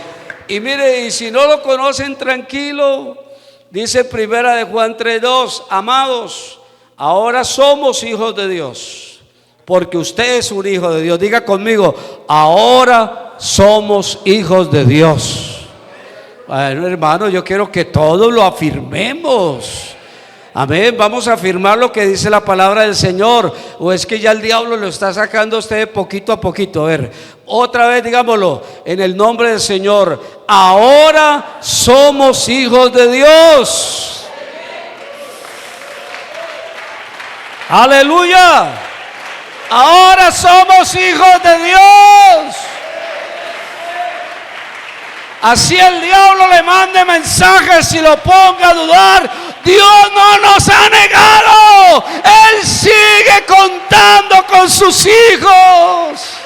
Y mire, y si no lo conocen, tranquilo, dice primera de Juan 3:2, amados, ahora somos hijos de Dios, porque usted es un hijo de Dios. Diga conmigo, ahora somos hijos de Dios. Bueno, hermano, yo quiero que todos lo afirmemos. Amén, vamos a afirmar lo que dice la palabra del Señor. ¿O es que ya el diablo lo está sacando a usted poquito a poquito? A ver, otra vez digámoslo, en el nombre del Señor. Ahora somos hijos de Dios. Aleluya. Ahora somos hijos de Dios. Así el diablo le mande mensajes y lo ponga a dudar, Dios no nos ha negado. Él sigue contando con sus hijos.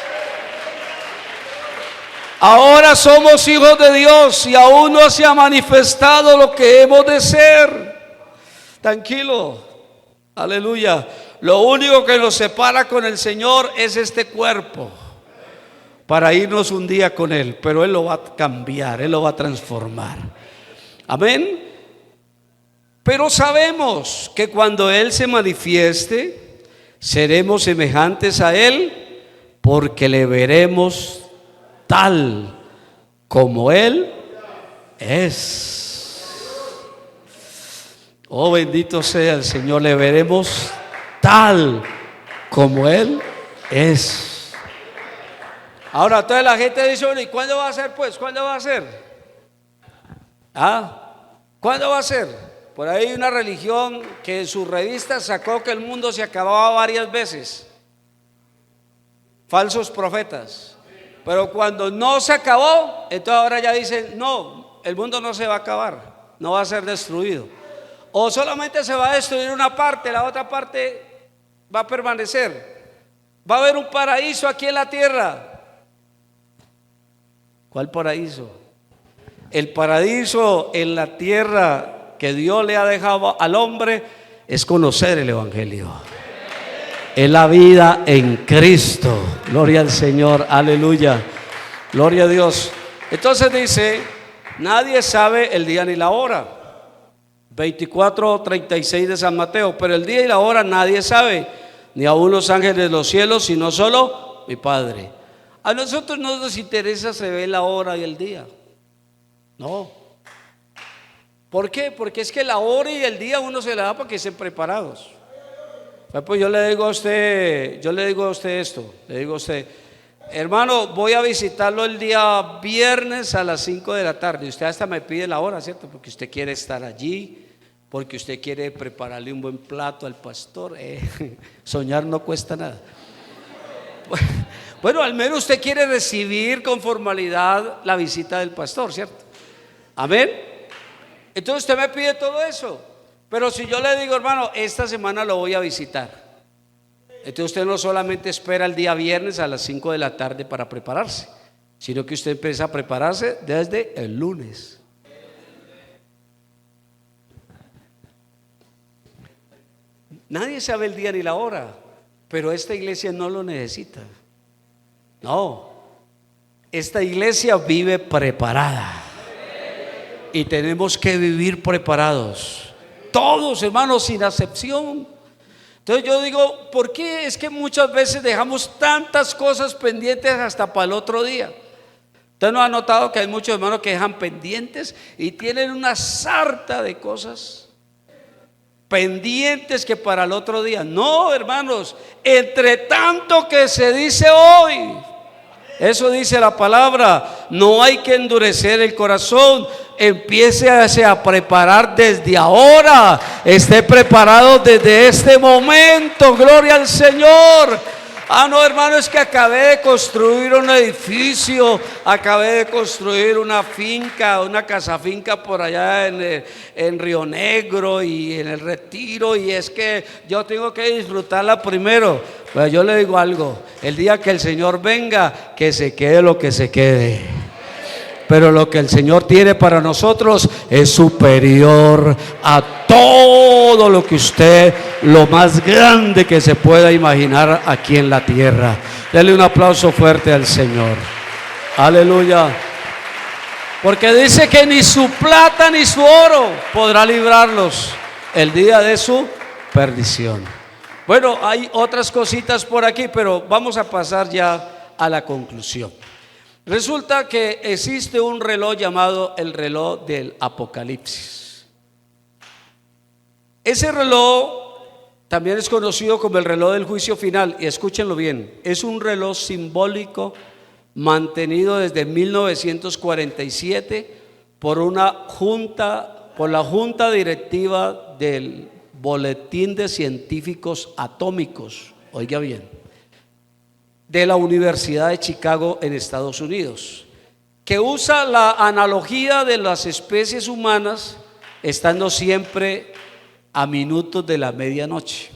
Ahora somos hijos de Dios y aún no se ha manifestado lo que hemos de ser. Tranquilo, aleluya. Lo único que nos separa con el Señor es este cuerpo, para irnos un día con Él, pero Él lo va a cambiar, Él lo va a transformar. Amén. Pero sabemos que cuando Él se manifieste, seremos semejantes a Él, porque le veremos tal como Él es. Oh, bendito sea el Señor, le veremos tal como Él es. Ahora toda la gente dice, bueno, ¿y cuándo va a ser pues? ¿Cuándo va a ser? ¿Cuándo va a ser? Por ahí hay una religión que en su revista sacó que el mundo se acababa varias veces. Falsos profetas. Pero cuando no se acabó, entonces ahora ya dicen, no, el mundo no se va a acabar, no va a ser destruido. O solamente se va a destruir una parte, la otra parte va a permanecer. Va a haber un paraíso aquí en la tierra. ¿Cuál paraíso? El paraíso en la tierra que Dios le ha dejado al hombre es conocer el Evangelio. Es la vida en Cristo. Gloria al Señor, aleluya. Gloria a Dios. Entonces dice, nadie sabe el día ni la hora. 24:36 de San Mateo. Pero el día y la hora nadie sabe, ni aun los ángeles de los cielos, sino solo mi Padre. A nosotros no nos interesa saber la hora y el día. No. ¿Por qué? Porque es que la hora y el día uno se la da para que estén preparados. Pues yo le digo a usted esto, le digo a usted, hermano, voy a visitarlo el día viernes a las 5 de la tarde. Usted hasta me pide la hora, ¿cierto? Porque usted quiere estar allí, porque usted quiere prepararle un buen plato al pastor. Soñar no cuesta nada. Bueno, al menos usted quiere recibir con formalidad la visita del pastor, ¿cierto? Amén. Entonces usted me pide todo eso. Pero si yo le digo, hermano, esta semana lo voy a visitar, entonces usted no solamente espera el día viernes a las 5 de la tarde para prepararse, sino que usted empieza a prepararse desde el lunes. Nadie sabe el día ni la hora, pero esta iglesia no lo necesita. No, esta iglesia vive preparada y tenemos que vivir preparados. Todos, hermanos, sin excepción. Entonces yo digo, ¿por qué es que muchas veces dejamos tantas cosas pendientes hasta para el otro día? ¿Usted no ha notado que hay muchos hermanos que dejan pendientes y tienen una sarta de cosas pendientes que para el otro día? No, hermanos, entre tanto que se dice hoy, eso dice la palabra, no hay que endurecer el corazón. Empiece a preparar desde ahora. Esté preparado desde este momento. Gloria al Señor. Ah, no, hermano, es que acabé de construir un edificio, acabé de construir una finca, una casa finca por allá en Río Negro y en el Retiro, y es que yo tengo que disfrutarla primero. Pues yo le digo algo: el día que el Señor venga, que se quede lo que se quede. Pero lo que el Señor tiene para nosotros es superior a todo lo que usted, lo más grande que se pueda imaginar aquí en la tierra. Dele un aplauso fuerte al Señor. Aleluya. Porque dice que ni su plata ni su oro podrá librarlos el día de su perdición. Bueno, hay otras cositas por aquí, pero vamos a pasar ya a la conclusión. Resulta que existe un reloj llamado el reloj del Apocalipsis. Ese reloj también es conocido como el reloj del juicio final, y escúchenlo bien, es un reloj simbólico mantenido desde 1947 por la junta directiva del Boletín de Científicos Atómicos, oiga bien, de la Universidad de Chicago en Estados Unidos, que usa la analogía de las especies humanas estando siempre a minutos de la medianoche,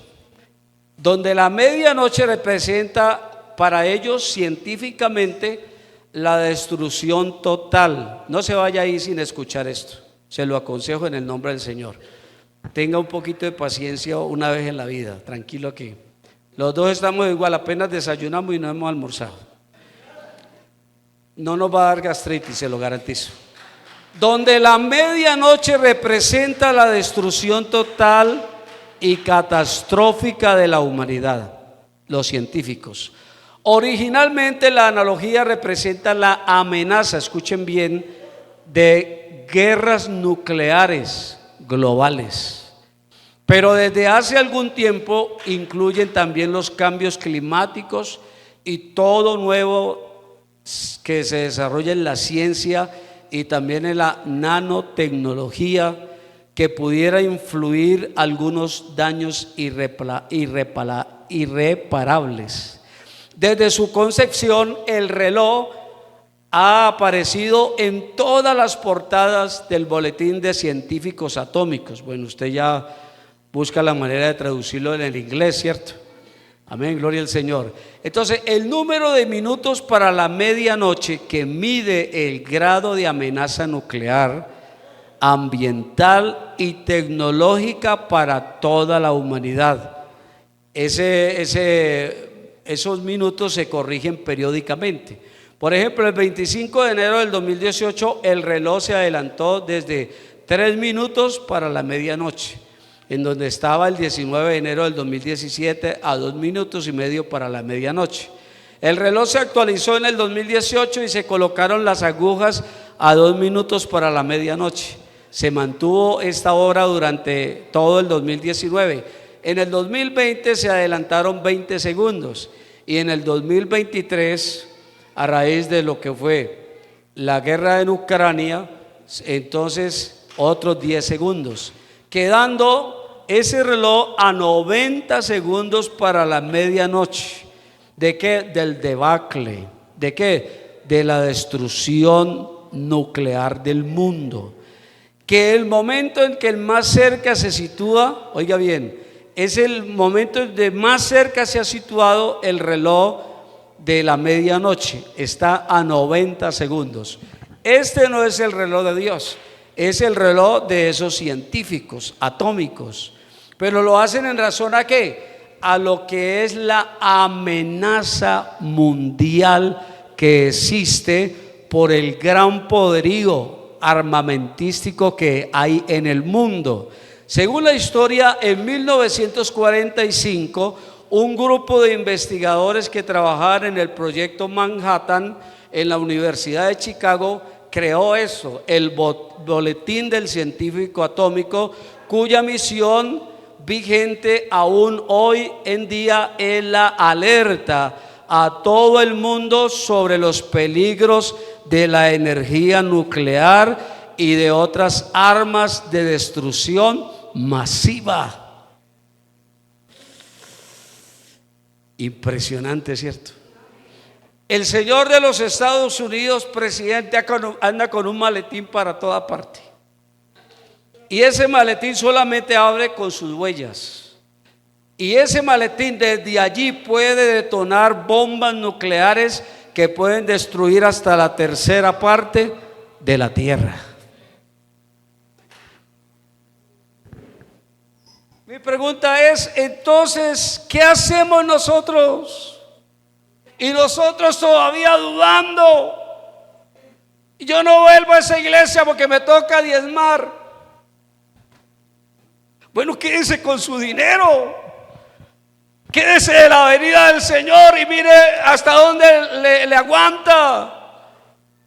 donde la medianoche representa para ellos científicamente la destrucción total. No se vaya ahí sin escuchar esto, se lo aconsejo en el nombre del Señor. Tenga un poquito de paciencia una vez en la vida, tranquilo aquí. Los dos estamos igual, apenas desayunamos y no hemos almorzado. No nos va a dar gastritis, se lo garantizo. Donde la medianoche representa la destrucción total y catastrófica de la humanidad, los científicos. Originalmente la analogía representa la amenaza, escuchen bien, de guerras nucleares globales. Pero desde hace algún tiempo incluyen también los cambios climáticos y todo nuevo que se desarrolla en la ciencia y también en la nanotecnología, que pudiera influir algunos daños irreparables. Desde su concepción, el reloj ha aparecido en todas las portadas del Boletín de Científicos Atómicos. Bueno, usted ya busca la manera de traducirlo en el inglés, ¿cierto? Amén, gloria al Señor. Entonces, el número de minutos para la medianoche, que mide el grado de amenaza nuclear, ambiental y tecnológica para toda la humanidad. Esos minutos se corrigen periódicamente. Por ejemplo, el 25 de enero del 2018, el reloj se adelantó desde 3 minutos para la medianoche, en donde estaba el 19 de enero del 2017 a 2 minutos y medio para la medianoche. El reloj se actualizó en el 2018 y se colocaron las agujas a 2 minutos para la medianoche. Se mantuvo esta hora durante todo el 2019. En el 2020 se adelantaron 20 segundos y en el 2023, a raíz de lo que fue la guerra en Ucrania, entonces otros 10 segundos, quedando ese reloj a 90 segundos para la medianoche. ¿De qué? Del debacle. ¿De qué? De la destrucción nuclear del mundo. Que el momento en que el más cerca se sitúa, oiga bien, es el momento en que más cerca se ha situado el reloj de la medianoche. Está a 90 segundos. Este no es el reloj de Dios, es el reloj de esos científicos atómicos. Pero lo hacen en razón ¿a qué? A lo que es la amenaza mundial que existe por el gran poderío armamentístico que hay en el mundo. Según la historia, en 1945, un grupo de investigadores que trabajaban en el proyecto Manhattan en la Universidad de Chicago creó eso, el Boletín del Científico Atómico, cuya misión vigente aún hoy en día es la alerta a todo el mundo sobre los peligros de la energía nuclear y de otras armas de destrucción masiva. Impresionante, ¿cierto? El señor de los Estados Unidos, presidente, anda con un maletín para toda parte. Y ese maletín solamente abre con sus huellas. Y ese maletín desde allí puede detonar bombas nucleares que pueden destruir hasta la tercera parte de la tierra. Mi pregunta es, entonces, ¿qué hacemos nosotros? Y nosotros todavía dudando. Yo no vuelvo a esa iglesia porque me toca diezmar. Bueno, quédese con su dinero. Quédese de la venida del Señor y mire hasta dónde le aguanta.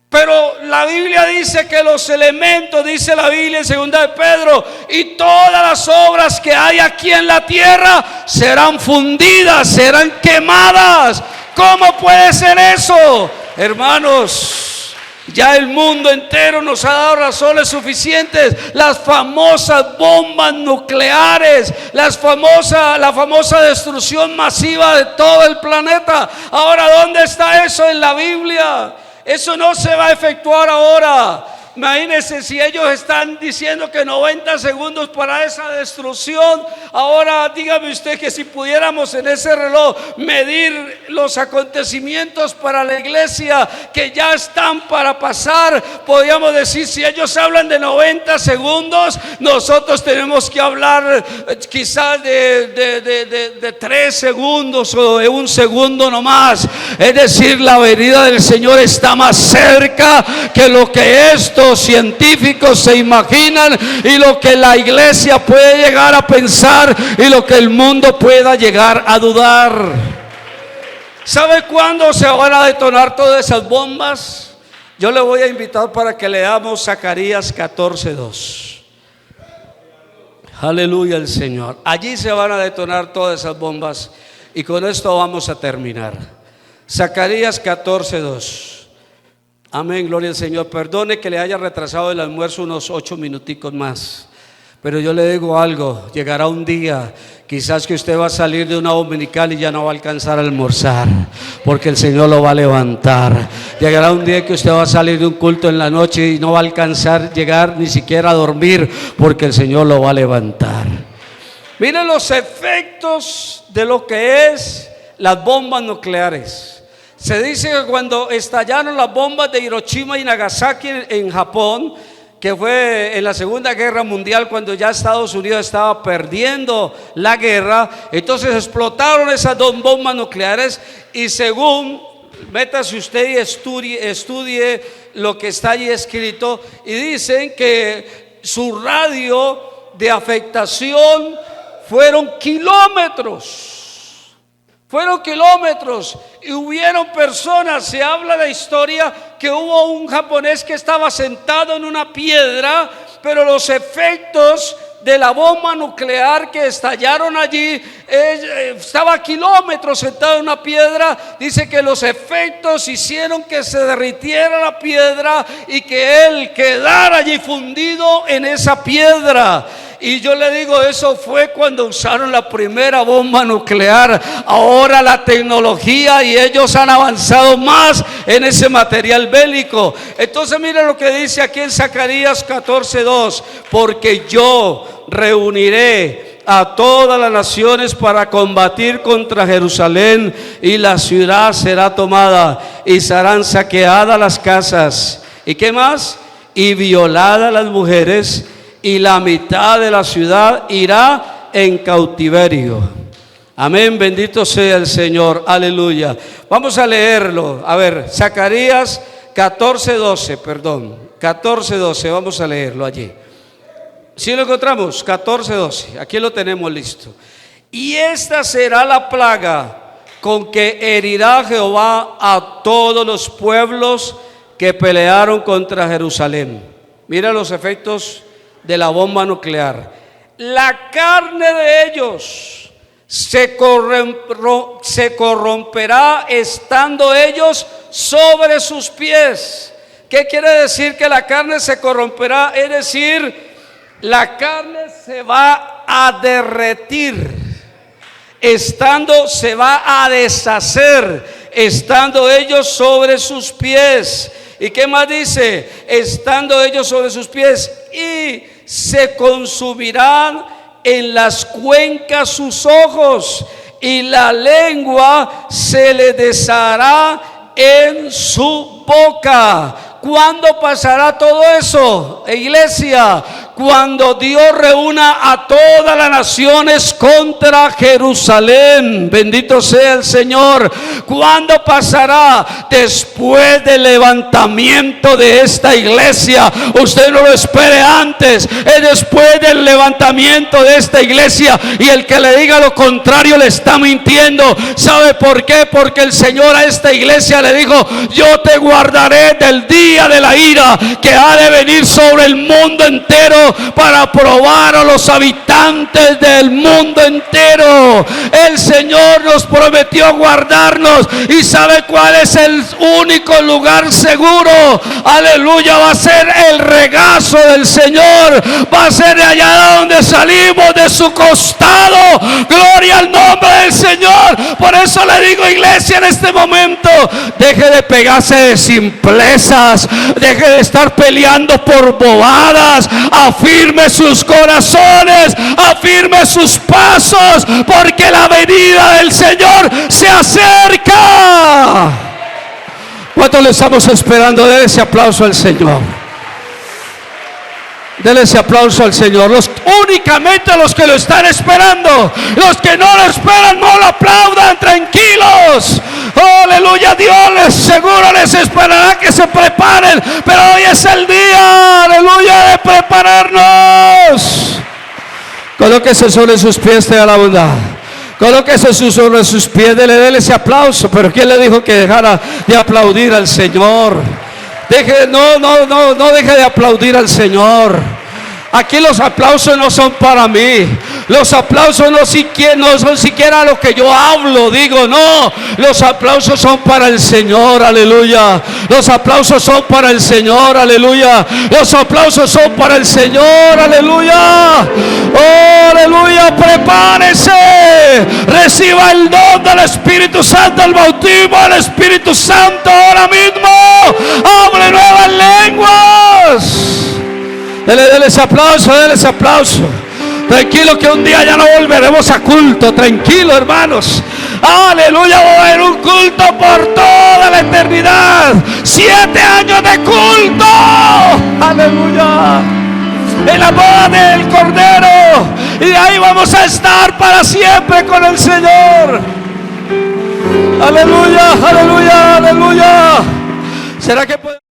Pero la Biblia dice que los elementos, dice la Biblia en 2 de Pedro, y todas las obras que hay aquí en la tierra serán fundidas, serán quemadas. ¿Cómo puede ser eso? Hermanos, ya el mundo entero nos ha dado razones suficientes. Las famosas bombas nucleares, la famosa destrucción masiva de todo el planeta. Ahora, ¿dónde está eso en la Biblia? Eso no se va a efectuar ahora. Imagínense si ellos están diciendo que 90 segundos para esa destrucción. Ahora dígame usted que si pudiéramos en ese reloj medir los acontecimientos para la iglesia que ya están para pasar, podríamos decir, si ellos hablan de 90 segundos, nosotros tenemos que hablar quizás de 3 segundos o de 1 segundo nomás. Es decir, la venida del Señor está más cerca que lo que esto científicos se imaginan y lo que la iglesia puede llegar a pensar y lo que el mundo pueda llegar a dudar. ¿Sabe cuándo se van a detonar todas esas bombas? Yo le voy a invitar para que leamos Zacarías 14:2. Aleluya al Señor. Allí se van a detonar todas esas bombas y con esto vamos a terminar. Zacarías 14:2. Amén, gloria al Señor. Perdone que le haya retrasado el almuerzo unos 8 minuticos más, pero yo le digo algo, llegará un día quizás que usted va a salir de una dominical y ya no va a alcanzar a almorzar, porque el Señor lo va a levantar. Llegará un día que usted va a salir de un culto en la noche y no va a alcanzar llegar ni siquiera a dormir, porque el Señor lo va a levantar. Miren los efectos de lo que es las bombas nucleares. Se dice que cuando estallaron las bombas de Hiroshima y Nagasaki en Japón, que fue en la Segunda Guerra Mundial, cuando ya Estados Unidos estaba perdiendo la guerra, entonces explotaron esas 2 bombas nucleares y según, métase usted y estudie lo que está allí escrito, y dicen que su radio de afectación fueron kilómetros. Fueron kilómetros y hubieron personas, se habla de historia que hubo un japonés que estaba sentado en una piedra, pero los efectos de la bomba nuclear que estallaron allí, estaba a kilómetros sentado en una piedra. Dice que los efectos hicieron que se derritiera la piedra y que él quedara allí fundido en esa piedra. Y yo le digo, eso fue cuando usaron la primera bomba nuclear. Ahora la tecnología y ellos han avanzado más en ese material bélico. Entonces mire lo que dice aquí en Zacarías 14:2: porque yo reuniré a todas las naciones para combatir contra Jerusalén, y la ciudad será tomada y serán saqueadas las casas. ¿Y qué más? Y violadas las mujeres, y la mitad de la ciudad irá en cautiverio. Amén, bendito sea el Señor, aleluya. Vamos a leerlo, a ver, Zacarías 14:12, 14:12, vamos a leerlo allí. ¿Sí lo encontramos? 14:12, aquí lo tenemos listo. Y esta será la plaga con que herirá Jehová a todos los pueblos que pelearon contra Jerusalén. Mira los efectos de la bomba nuclear. La carne de ellos se corromperá estando ellos sobre sus pies. ¿Qué quiere decir que la carne se corromperá? Es decir, la carne se va a derretir. se va a deshacer, estando ellos sobre sus pies. ¿Y qué más dice? Estando ellos sobre sus pies, y se consumirán en las cuencas sus ojos, y la lengua se le deshará en su boca. ¿Cuándo pasará todo eso, iglesia? Cuando Dios reúna a todas las naciones contra Jerusalén. Bendito sea el Señor. ¿Cuándo pasará? Después del levantamiento de esta iglesia. Usted no lo espere antes, es después del levantamiento de esta iglesia. Y el que le diga lo contrario le está mintiendo. ¿Sabe por qué? Porque el Señor a esta iglesia le dijo: yo te guardaré del día de la ira que ha de venir sobre el mundo entero, para probar a los habitantes del mundo entero. El Señor nos prometió guardarnos, y ¿sabe cuál es el único lugar seguro? Aleluya, va a ser el regazo del Señor, va a ser de allá donde salimos, de su costado. Gloria al nombre del Señor. Por eso le digo, iglesia, en este momento, deje de pegarse de simplezas, deje de estar peleando por bobadas, afirme sus corazones, afirme sus pasos, porque la venida del Señor se acerca. ¿Cuánto le estamos esperando? Dele ese aplauso al Señor. Dele ese aplauso al Señor. Únicamente los que lo están esperando. Los que no lo esperan, no lo aplaudan, tranquilos. Oh, aleluya. Dios seguro les esperará que se preparen, pero hoy es el día, aleluya, de prepararnos. Colóquese sobre sus pies, te da la bondad. Colóquese sobre sus pies, dele ese aplauso. Pero ¿quién le dijo que dejara de aplaudir al Señor? No deje de aplaudir al Señor. Aquí los aplausos no son para mí. Los aplausos no son siquiera lo que yo hablo, digo, no. Los aplausos son para el Señor, aleluya. Los aplausos son para el Señor, aleluya. Los aplausos son para el Señor, aleluya. Oh, aleluya, prepárese. Reciba el don del Espíritu Santo, el bautismo del Espíritu Santo ahora mismo. Hable nuevas lenguas. Dele ese aplauso, dele ese aplauso. Tranquilo, que un día ya no volveremos a culto. Tranquilo, hermanos. Aleluya, va a haber un culto por toda la eternidad. 7 años de culto. Aleluya. En la boda del Cordero. Y ahí vamos a estar para siempre con el Señor. Aleluya, aleluya, aleluya. ¿Será que puede?